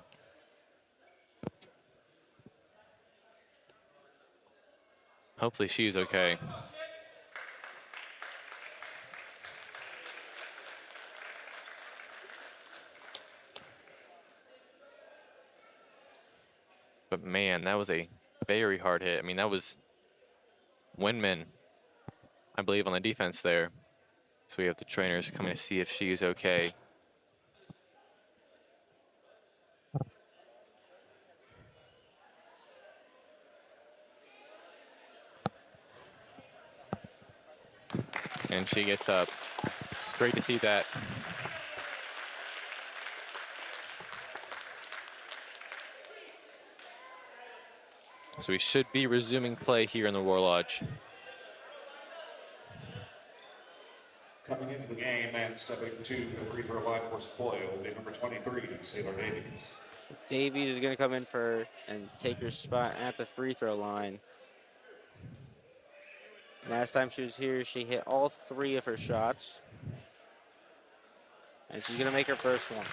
Hopefully she's okay. But man, that was a very hard hit. I mean, that was Windman, I believe, on the defense there. So we have the trainers coming to see if she's okay. And she gets up. Great to see that. So we should be resuming play here in the War Lodge. Coming into the game and stepping to the free throw line for Sequoyah will be number 23, Sailor Davies. Davies is going to come in for and take her spot at the free throw line. Last time she was here, she hit all 3 of her shots. And she's going to make her first one.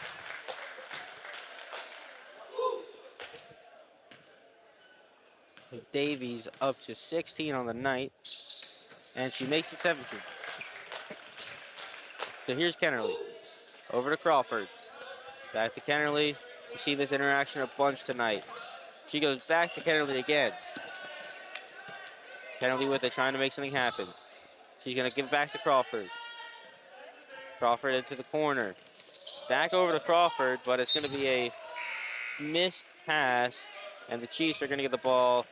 Davies up to 16 on the night. And she makes it 17. So here's Kennerly. Over to Crawford. Back to Kennerly. You see this interaction a bunch tonight. She goes back to Kennerly again. Kennerly with it, trying to make something happen. She's going to give it back to Crawford. Crawford into the corner. Back over to Crawford, but it's going to be a missed pass, and the Chiefs are going to get the ball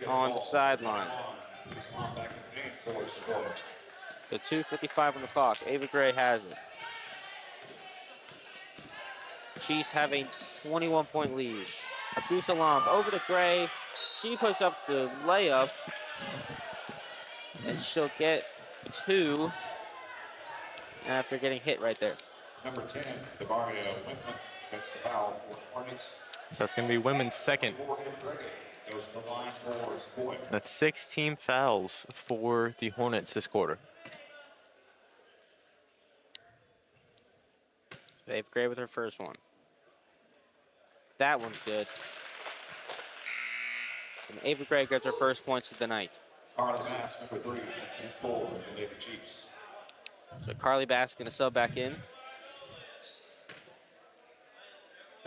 on the sideline. So 2:55 on the clock. Ava Gray has it. Chiefs have a 21-point lead. Abdul Salam over to Gray. She puts up the layup, and she'll get 2 after getting hit right there. Number 10, DeMario Whitman gets the foul for Hornets. So that's going to be women's second. Goes to the line for Sequoyah. That's 16 fouls for the Hornets this quarter. Ava Gray with her first one. That one's good. And Ava Gray gets her first points of the night. Carly Bass, number 3, and 4, the Navy Chiefs. So Carly Bass going to sub back in.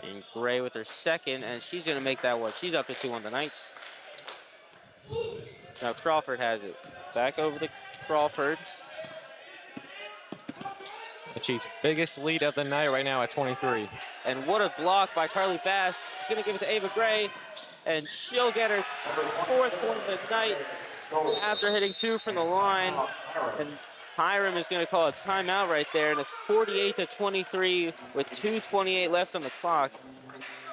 And Gray with her second, and she's going to make that work. She's up to 2 on the night. Now Crawford has it. Back over to Crawford. The Chiefs' biggest lead of the night right now at 23. And what a block by Carly Bass. She's going to give it to Ava Gray, and she'll get her 4th point of the night after hitting 2 from the line. And Hiram is going to call a timeout right there, and it's 48-23 with 2:28 left on the clock.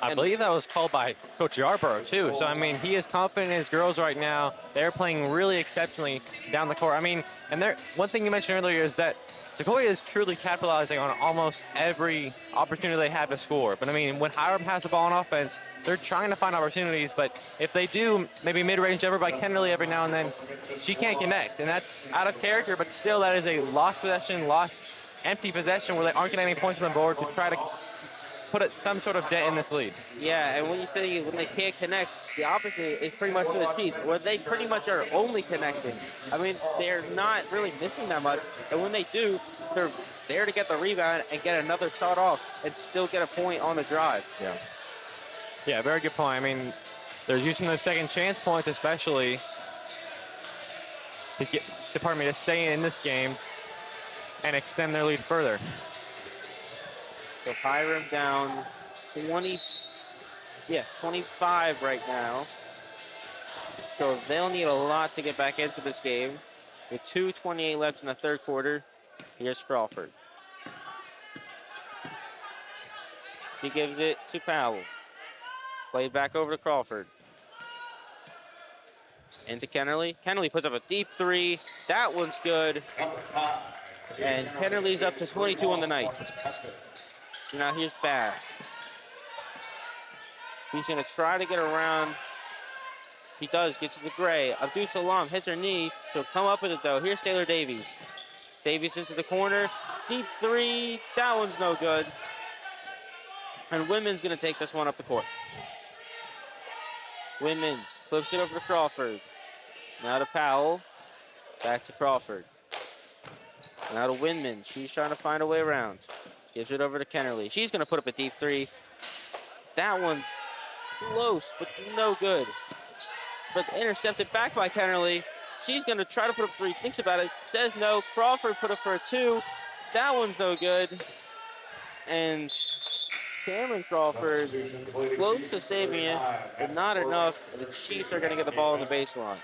I believe that was called by Coach Yarborough, too. So, I mean, he is confident in his girls right now. They're playing really exceptionally down the court. I mean, and one thing you mentioned earlier is that Sequoyah is truly capitalizing on almost every opportunity they have to score. But, I mean, when Hiram has the ball on offense, they're trying to find opportunities. But if they do, maybe mid-range jumper by Kennerly every now and then, she can't connect. And that's out of character, but still that is a lost possession, lost empty possession where they aren't getting any points on the board to try to put some sort of dent in this lead. Yeah, and when you say when they can't connect, the opposite is pretty much for the Chiefs, where they pretty much are only connecting. I mean, they're not really missing that much, and when they do, they're there to get the rebound and get another shot off and still get a point on the drive. Yeah. Yeah, very good point. I mean, they're using those second chance points especially to stay in this game and extend their lead further. So Hiram down 25 right now. So they'll need a lot to get back into this game. With 2:28 left in the third quarter, here's Crawford. She gives it to Powell. Played back over to Crawford. Into Kennerly. Kennerly puts up a deep three. That one's good. And Kennerly's up to 22 on the night. So now here's Bass. He's going to try to get around. She does, gets to the gray. Abdul Salam hits her knee. She'll come up with it, though. Here's Taylor Davies. Davies into the corner. Deep three. That one's no good. And Women's going to take this one up the court. Women flips it over to Crawford. Now to Powell. Back to Crawford. Now to Winman. She's trying to find a way around. Gives it over to Kennerly. She's going to put up a deep three. That one's close, but no good. But intercepted back by Kennerly. She's going to try to put up three. Thinks about it. Says no. Crawford put up for a two. That one's no good. And Cameron Crawford close to saving it, but not enough. The Chiefs are going to get the ball on the baseline.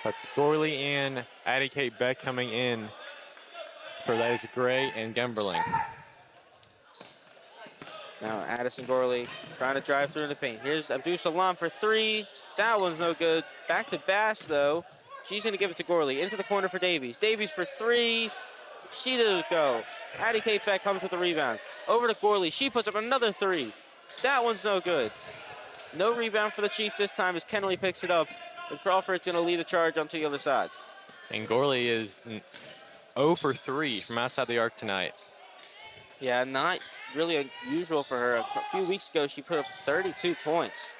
That's Gorley and Addie Kate Beck coming in for that is Gray and Gemberling. Now Addison Gorley trying to drive through in the paint. Here's Abdul Salam for three. That one's no good. Back to Bass, though. She's going to give it to Gorley. Into the corner for Davies. Davies for three. She doesn't go. Addie Kate Beck comes with the rebound. Over to Gorley. She puts up another three. That one's no good. No rebound for the Chiefs this time as Kennerly picks it up. And Crawford's going to lead the charge onto the other side. And Gorley is 0 for 3 from outside the arc tonight. Yeah, not really unusual for her. A few weeks ago, she put up 32 points.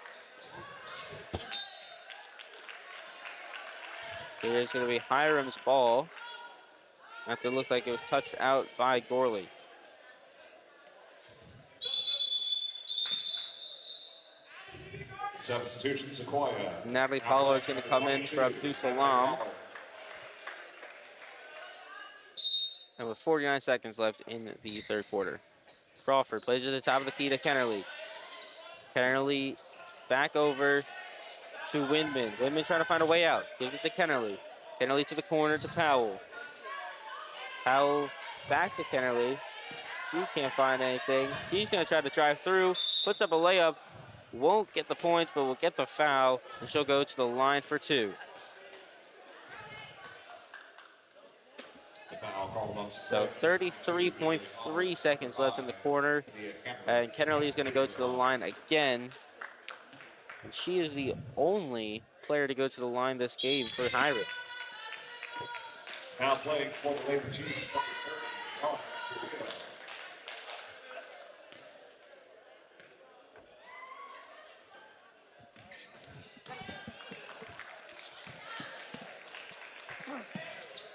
Here's going to be Hiram's ball. After it looks like it was touched out by Gorley. Substitution, Sequoyah. Natalie Pollard's going to come in for Abdul Salam. And with 49 seconds left in the third quarter. Crawford plays at the top of the key to Kennerly. Kennerly back over to Winman. Winman trying to find a way out. Gives it to Kennerly. Kennerly to the corner to Powell. Powell back to Kennerly. She can't find anything. She's going to try to drive through. Puts up a layup. Won't get the points, but will get the foul. And she'll go to the line for two. So 33.3 seconds left in the quarter. And Kennerly is going to go to the line again. And she is the only player to go to the line this game for Hiram. Now playing for the Labor Chiefs, number 30.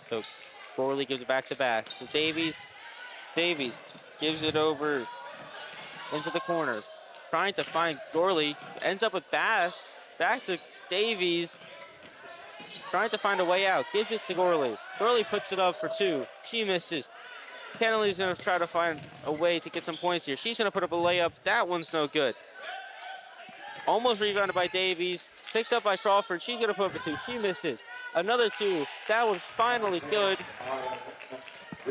So Gorley gives it back to Bass. So Davies gives it over into the corner. Trying to find Gorley. Ends up with Bass. Back to Davies. Trying to find a way out. Gives it to Gorley. Gorley puts it up for two. She misses. Kennerly's going to try to find a way to get some points here. She's going to put up a layup. That one's no good. Almost rebounded by Davies. Picked up by Crawford. She's going to put up a two. She misses. Another two. That one's finally good.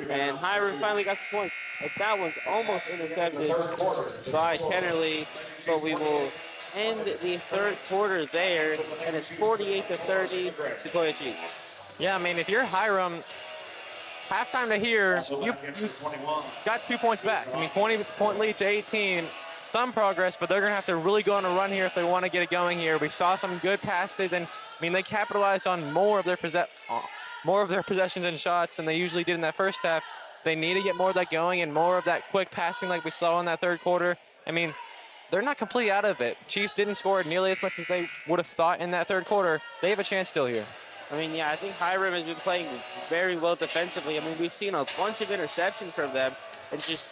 And Hiram finally got some points. But that one's almost intercepted by Kennerly. But we will end the third quarter there. And it's 48-30, Sequoyah Chiefs. Yeah, I mean, if you're Hiram, halftime to here, you got 2 points back. I mean, 20-point lead to 18. Some progress, but they're going to have to really go on a run here if they want to get it going here. We saw some good passes, and I mean, they capitalized on more of their more of their possessions and shots than they usually did in that first half. They need to get more of that going and more of that quick passing like we saw in that third quarter. I mean, they're not completely out of it. Chiefs didn't score nearly as much as they would have thought in that third quarter. They have a chance still here. I mean, yeah, I think Hiram has been playing very well defensively. I mean, we've seen a bunch of interceptions from them and just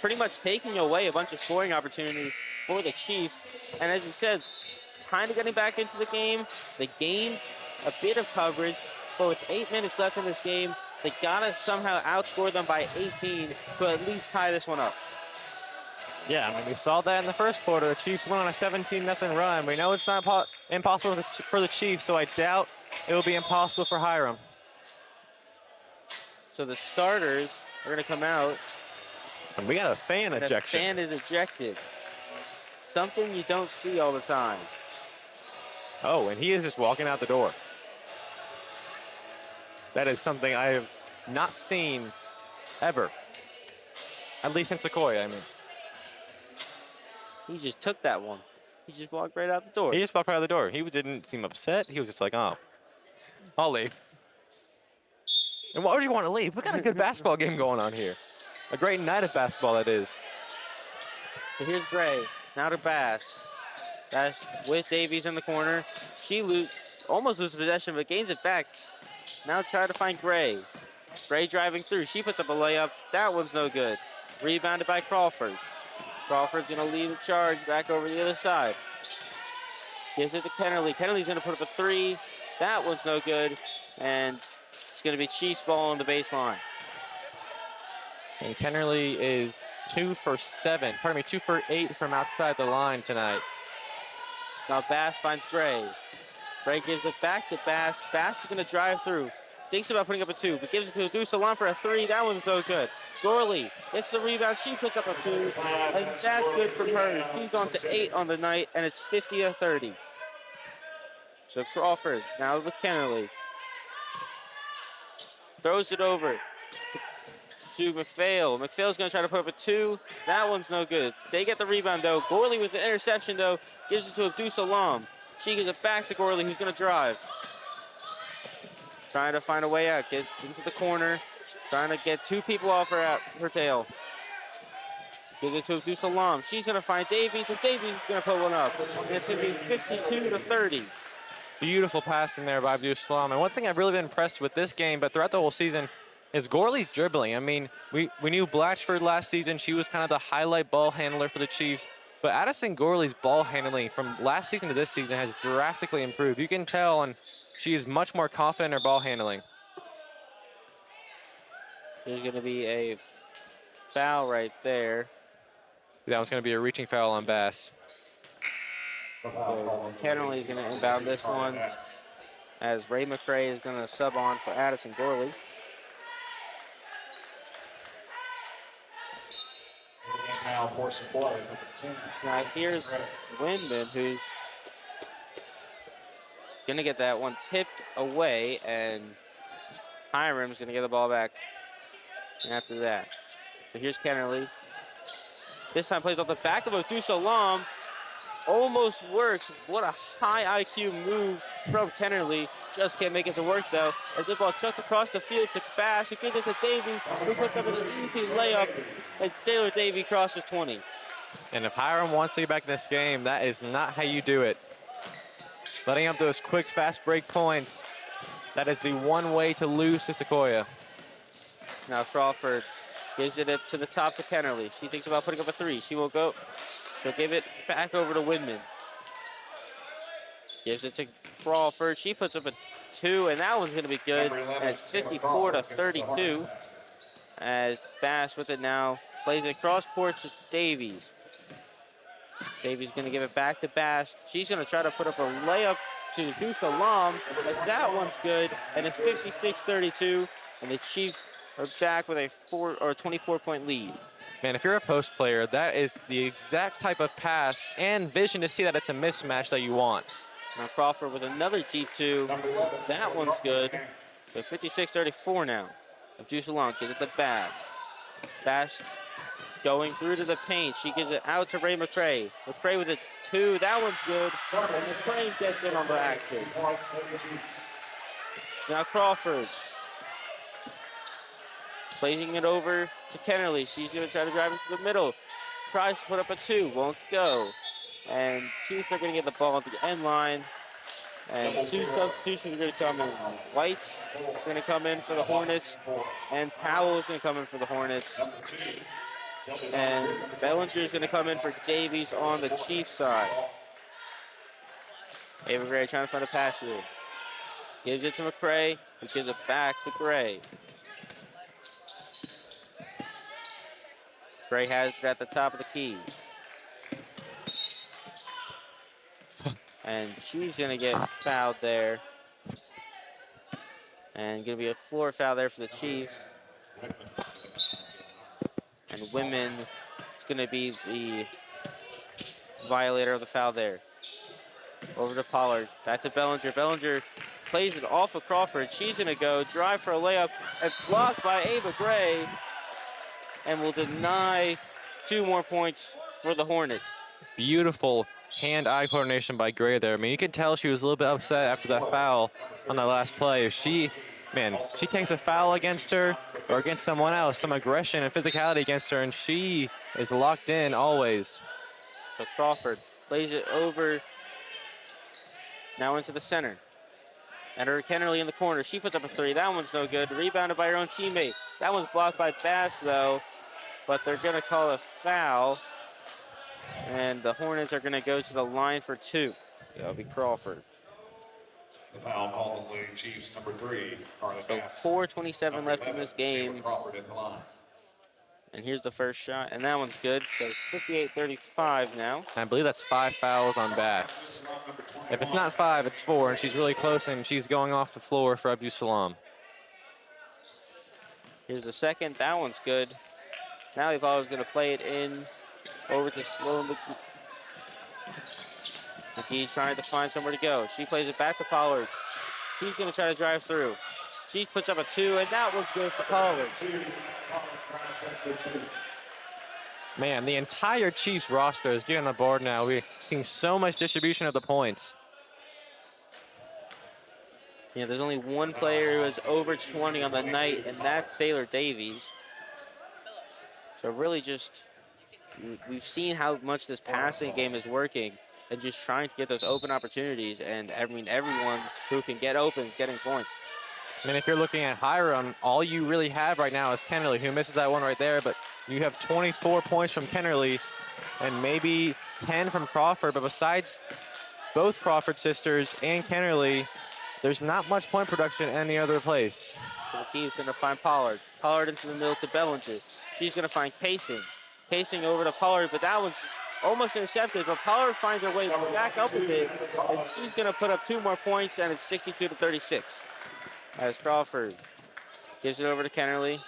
pretty much taking away a bunch of scoring opportunities for the Chiefs. And as you said, kind of getting back into the game. They gained a bit of coverage, but with 8 minutes left in this game, they gotta somehow outscore them by 18 to at least tie this one up. Yeah, I mean, we saw that in the first quarter. The Chiefs went on a 17-0 run. We know it's not impossible for the Chiefs, so I doubt it will be impossible for Hiram. So the starters are gonna come out. And we got a fan ejection. The fan is ejected. Something you don't see all the time. Oh, and he is just walking out the door. That is something I have not seen ever. At least in Sequoyah, I mean. He just took that one. He just walked right out the door. He just walked right out the door. He didn't seem upset. He was just like, oh, I'll leave. And why would you want to leave? We got a good basketball game going on here. A great night of basketball, that is. So here's Gray. Now to Bass. Bass with Davies in the corner. She almost loses possession, but gains it back. Now try to find Gray. Gray driving through. She puts up a layup. That one's no good. Rebounded by Crawford. Crawford's going to lead the charge back over the other side. Gives it to Kennerly. Kennerly's going to put up a three. That one's no good. And it's going to be Chiefs ball on the baseline. And Kennerly is 2 for 8 from outside the line tonight. Now Bass finds Gray. Gray gives it back to Bass. Bass is going to drive through. Thinks about putting up a 2, but gives it to Deuce Salon for a 3. That one's no good. Gorley gets the rebound. She puts up a 2, and that's good for her. He's on to 8 on the night, and it's 50-30. So Crawford now with Kennerly. Throws it over to McPhail. McPhail's going to try to put up a 2. That one's no good. They get the rebound, though. Gorley with the interception, though, gives it to Abdus Salam. She gives it back to Gorley, who's going to drive. Trying to find a way out. Gets into the corner. Trying to get 2 people off her tail. Gives it to Abdus Salam. She's going to find Davies, and Davies is going to put one up. And it's going to be 52-30. Beautiful pass in there by Abdus Salam. And one thing I've really been impressed with this game, but throughout the whole season, is Gorley dribbling. I mean, we knew Blatchford last season. She was kind of the highlight ball handler for the Chiefs. But Addison Gorley's ball handling from last season to this season has drastically improved. You can tell, and she is much more confident in her ball handling. There's going to be a foul right there. That was going to be a reaching foul on Bass. Kennerly is going to inbound this one as Ray McCray is going to sub on for Addison Gorley. Now for Sequoyah, number 10. Now here's Windman, who's going to get that one tipped away, and Hiram's going to get the ball back after that. So here's Kennerly. This time plays off the back of Abdus Salam. Almost works. What a high IQ move from Kennerly. Just can't make it to work, though. As the ball chucked across the field to Bass, who gives it to Davey, who puts up an easy layup, and Taylor Davey crosses 20. And if Hiram wants to get back in this game, that is not how you do it. Letting up those quick, fast break points, that is the one way to lose to Sequoyah. So now Crawford gives it up to the top to Kennerly. She thinks about putting up a 3. She will go. She'll give it back over to Windman. Gives it to Crawford. She puts up a 2, and that one's going to be good. And it's 54-32 as Bass with it now. Plays it across court to Davies. Davies going to give it back to Bass. She's going to try to put up a layup to Deuce Salam. But that one's good, and it's 56-32. And the Chiefs are back with a 24-point lead. Man, if you're a post player, that is the exact type of pass and vision to see that it's a mismatch that you want. Now Crawford with another deep 2. That one's good. So 56-34 now. Abdus Salam gives it to Bass. Bass going through to the paint. She gives it out to Ray McCray. McCray with a 2. That one's good. And McCray gets in on the action. Now Crawford. Placing it over to Kennerly. She's going to try to drive into the middle. Tries to put up a 2. Won't go. And Chiefs are going to get the ball at the end line. And 2 substitutions are going to come in. White is going to come in for the Hornets. And Powell is going to come in for the Hornets. And Bellinger is going to come in for Davies on the Chiefs side. Ava Gray trying to find a pass here. Gives it to McCray. He gives it back to Gray. Gray has it at the top of the key. And she's going to get fouled there. And going to be a floor foul there for the Chiefs. And Women is going to be the violator of the foul there. Over to Pollard. Back to Bellinger. Bellinger plays it off of Crawford. She's going to go drive for a layup and blocked by Ava Gray. And will deny 2 more points for the Hornets. Beautiful hand-eye coordination by Gray there. I mean, you can tell she was a little bit upset after that foul on that last play. She takes a foul against her or against someone else, some aggression and physicality against her, and she is locked in always. So Crawford plays it over now into the center. And her Kennerly in the corner. She puts up a 3. That one's no good. Rebounded by her own teammate. That one's blocked by Bass, though. But they're going to call a foul. And the Hornets are going to go to the line for 2. That'll be Crawford. The foul called on the Chiefs, number 3. So 4:27 left in this game. Crawford at the line. And here's the first shot. And that one's good. So 58-35 now. I believe that's 5 fouls on Bass. If it's not 5, it's 4, and she's really close, and she's going off the floor for Abdul Salam. Here's the second. That one's good. Now Ivala is going to play it in over to Sloan McGee. McGee trying to find somewhere to go. She plays it back to Pollard. She's going to try to drive through. She puts up a 2, and that one's good for Pollard. Man, the entire Chiefs roster is getting on the board now. We're seeing so much distribution of the points. Yeah, there's only one player who is over 20 on the night, and that's Sailor Davies. So really just, we've seen how much this passing game is working and just trying to get those open opportunities. And I mean, everyone who can get open is getting points. I mean, if you're looking at Hiram, all you really have right now is Kennerly, who misses that one right there, but you have 24 points from Kennerly and maybe 10 from Crawford. But besides both Crawford sisters and Kennerly, there's not much point production any other place. So McKee's going to find Pollard. Pollard into the middle to Bellinger. She's going to find Casing. Casing over to Pollard, but that one's almost intercepted. But Pollard finds her way back up a bit, and she's going to put up 2 more points, and it's 62-36. As Crawford gives it over to Kennerly.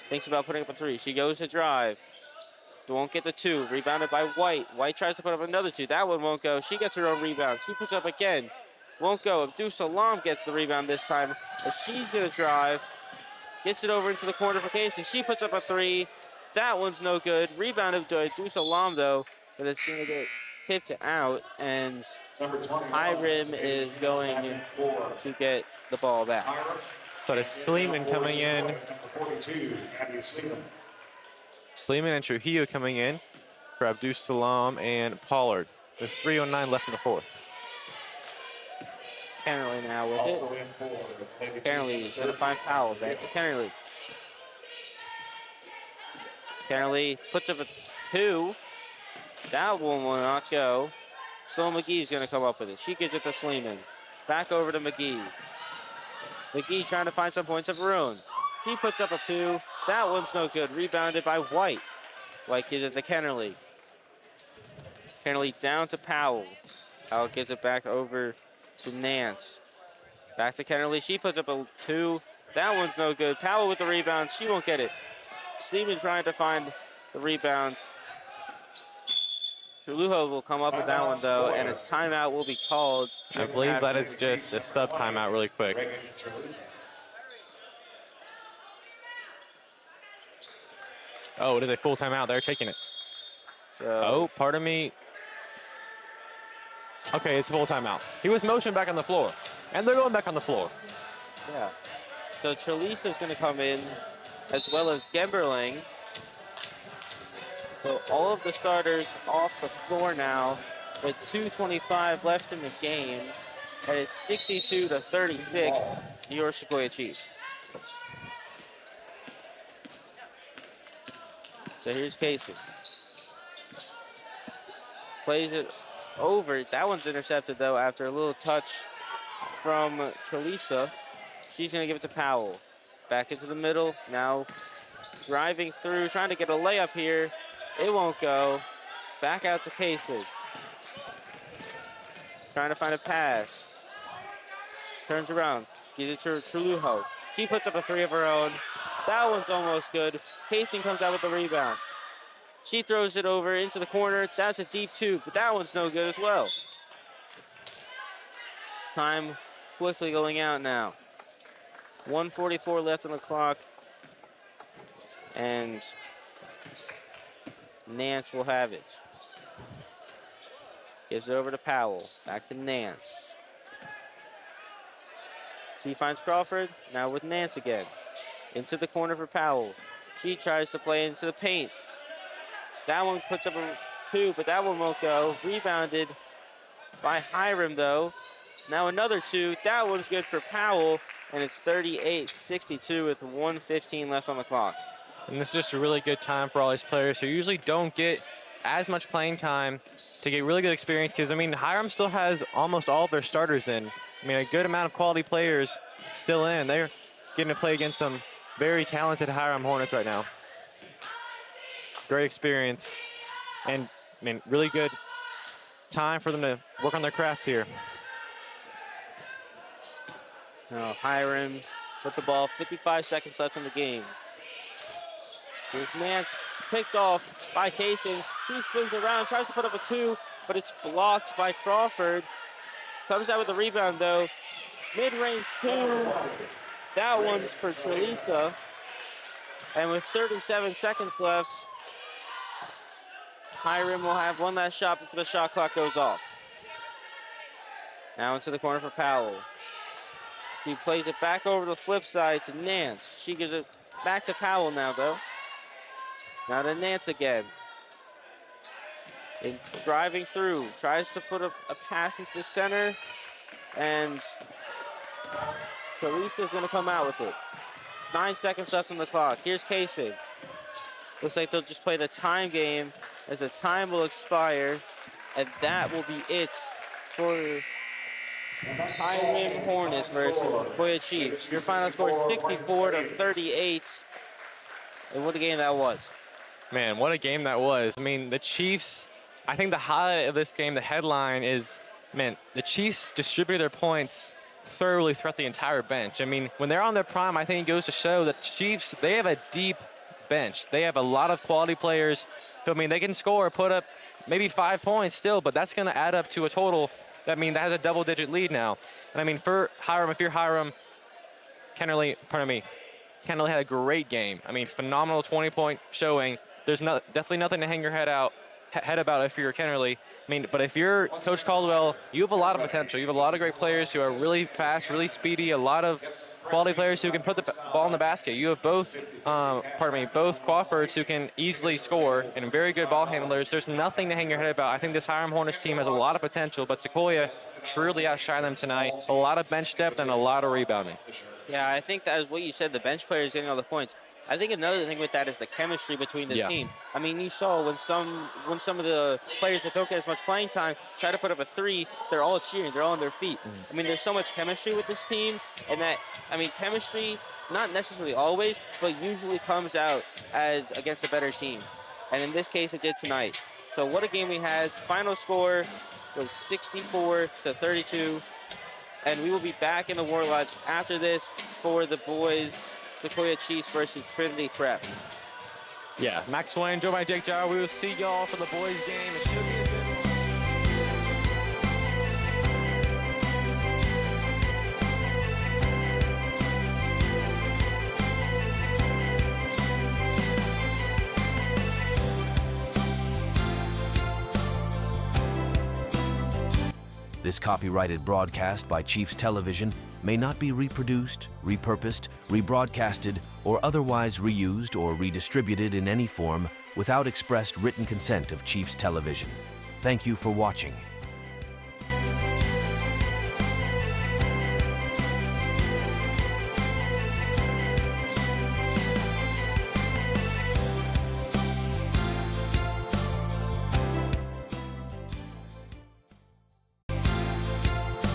Thinks about putting up a 3. She goes to drive. Won't get the 2. Rebounded by White. White tries to put up another 2. That one won't go. She gets her own rebound. She puts up again. Won't go. Abdul Salam gets the rebound this time. But she's going to drive. Gets it over into the corner for Casey. She puts up a 3. That one's no good. Rebounded to Abdul Salam, though. But it's going to get tipped out. And Hiram is going to get the ball back. So it's Sleeman coming in. Sleeman and Trujillo coming in for Abdul Salam and Pollard. There's 3:09 left in the fourth. Kennerly now with it. Kennerly is going to find Powell. Back to Kennerly. Kennerly puts up a 2. That one will not go. Sloan McGee is going to come up with it. She gives it to Sleeman. Back over to McGee. McGee trying to find some points of her own. She puts up a 2. That one's no good. Rebounded by White. White gives it to Kennerly. Kennerly down to Powell. Powell gives it back over to Nance. Back to Kennerly. She puts up a 2. That one's no good. Powell with the rebound. She won't get it. Sleeman trying to find the rebound. Trulujo will come up with that one, though, and a timeout will be called. I believe that is just a sub timeout really quick. Oh, it is a full timeout. They're taking it. So, Oh, pardon me. Okay, it's a full timeout. He was motioned back on the floor, and they're going back on the floor. Yeah. So Trelisa's going to come in, as well as Gemberling. So all of the starters off the floor now, with 2:25 left in the game, and it's 62-36, your Sequoyah Chiefs. So here's Casey. Plays it over. That one's intercepted, though, after a little touch from Trelisa. She's going to give it to Powell. Back into the middle. Now driving through, trying to get a layup here. It won't go. Back out to Casey. Trying to find a pass. Turns around. Gives it to Trulujo. She puts up a three of her own. That one's almost good. Casey comes out with the rebound. She throws it over into the corner. That's a deep two, but that one's no good as well. Time quickly going out now. 1:44 left on the clock. And Nance will have it. Gives it over to Powell. Back to Nance. She finds Crawford. Now with Nance again. Into the corner for Powell. She tries to play into the paint. That one puts up a two, but that one won't go. Rebounded by Hiram, though. Now another two. That one's good for Powell, and it's 38-62 with 1:15 left on the clock. And this is just a really good time for all these players who usually don't get as much playing time to get really good experience, because, I mean, Hiram still has almost all of their starters in. I mean, a good amount of quality players still in. They're getting to play against some very talented Hiram Hornets right now. Great experience, and, I mean, really good time for them to work on their craft here. Now Hiram with the ball, 55 seconds left in the game. Here's Nance, picked off by Casey. She spins around, tries to put up a two, but it's blocked by Crawford. Comes out with a rebound, though. Mid-range two. That one's for Trelisa. And with 37 seconds left, Hiram will have one last shot before the shot clock goes off. Now into the corner for Powell. She plays it back over the flip side to Nance. She gives it back to Powell now, though. Now to Nance again. And driving through. Tries to put a pass into the center. And Trelisa's going to come out with it. 9 seconds left on the clock. Here's Casey. Looks like they'll just play the time game as the time will expire. And that will be it for Hiram Hornets versus Sequoyah Chiefs. Your final score is 64-38. And what a game that was. Man, what a game that was. I mean, the Chiefs, I think the highlight of this game, the headline is, man, the Chiefs distributed their points thoroughly throughout the entire bench. I mean, when they're on their prime, I think it goes to show that the Chiefs, they have a deep bench. They have a lot of quality players who, I mean, they can score, put up maybe 5 points still, but that's going to add up to a total. I mean, that has a double-digit lead now. And, I mean, for Hiram, if you're Hiram, Kennerly had a great game. I mean, phenomenal 20-point showing. There's definitely nothing to hang your head about if you're Kennerly. I mean, but if you're Coach Caldwell, you have a lot of potential. You have a lot of great players who are really fast, really speedy, a lot of quality players who can put the ball in the basket. You have both Crawfords who can easily score and very good ball handlers. There's nothing to hang your head about. I think this Hiram Hornets team has a lot of potential, but Sequoyah truly outshined them tonight. A lot of bench depth and a lot of rebounding. Yeah, I think that is what you said. The bench players getting all the points. I think another thing with that is the chemistry between this team. I mean, you saw when some of the players that don't get as much playing time try to put up a three, they're all cheering, they're all on their feet. I mean, there's so much chemistry with this team, and that, I mean, chemistry, not necessarily always, but usually comes out as against a better team. And in this case, it did tonight. So what a game we had. Final score was 64-32. And we will be back in the War Lodge after this for the boys' Sequoyah Chiefs versus Trinity Prep. Yeah, Max Swain, joined by Jake Jar. We will see y'all for the boys' game. It should be a good This copyrighted broadcast by Chiefs Television may not be reproduced, repurposed, rebroadcasted, or otherwise reused or redistributed in any form without expressed written consent of Chiefs Television. Thank you for watching.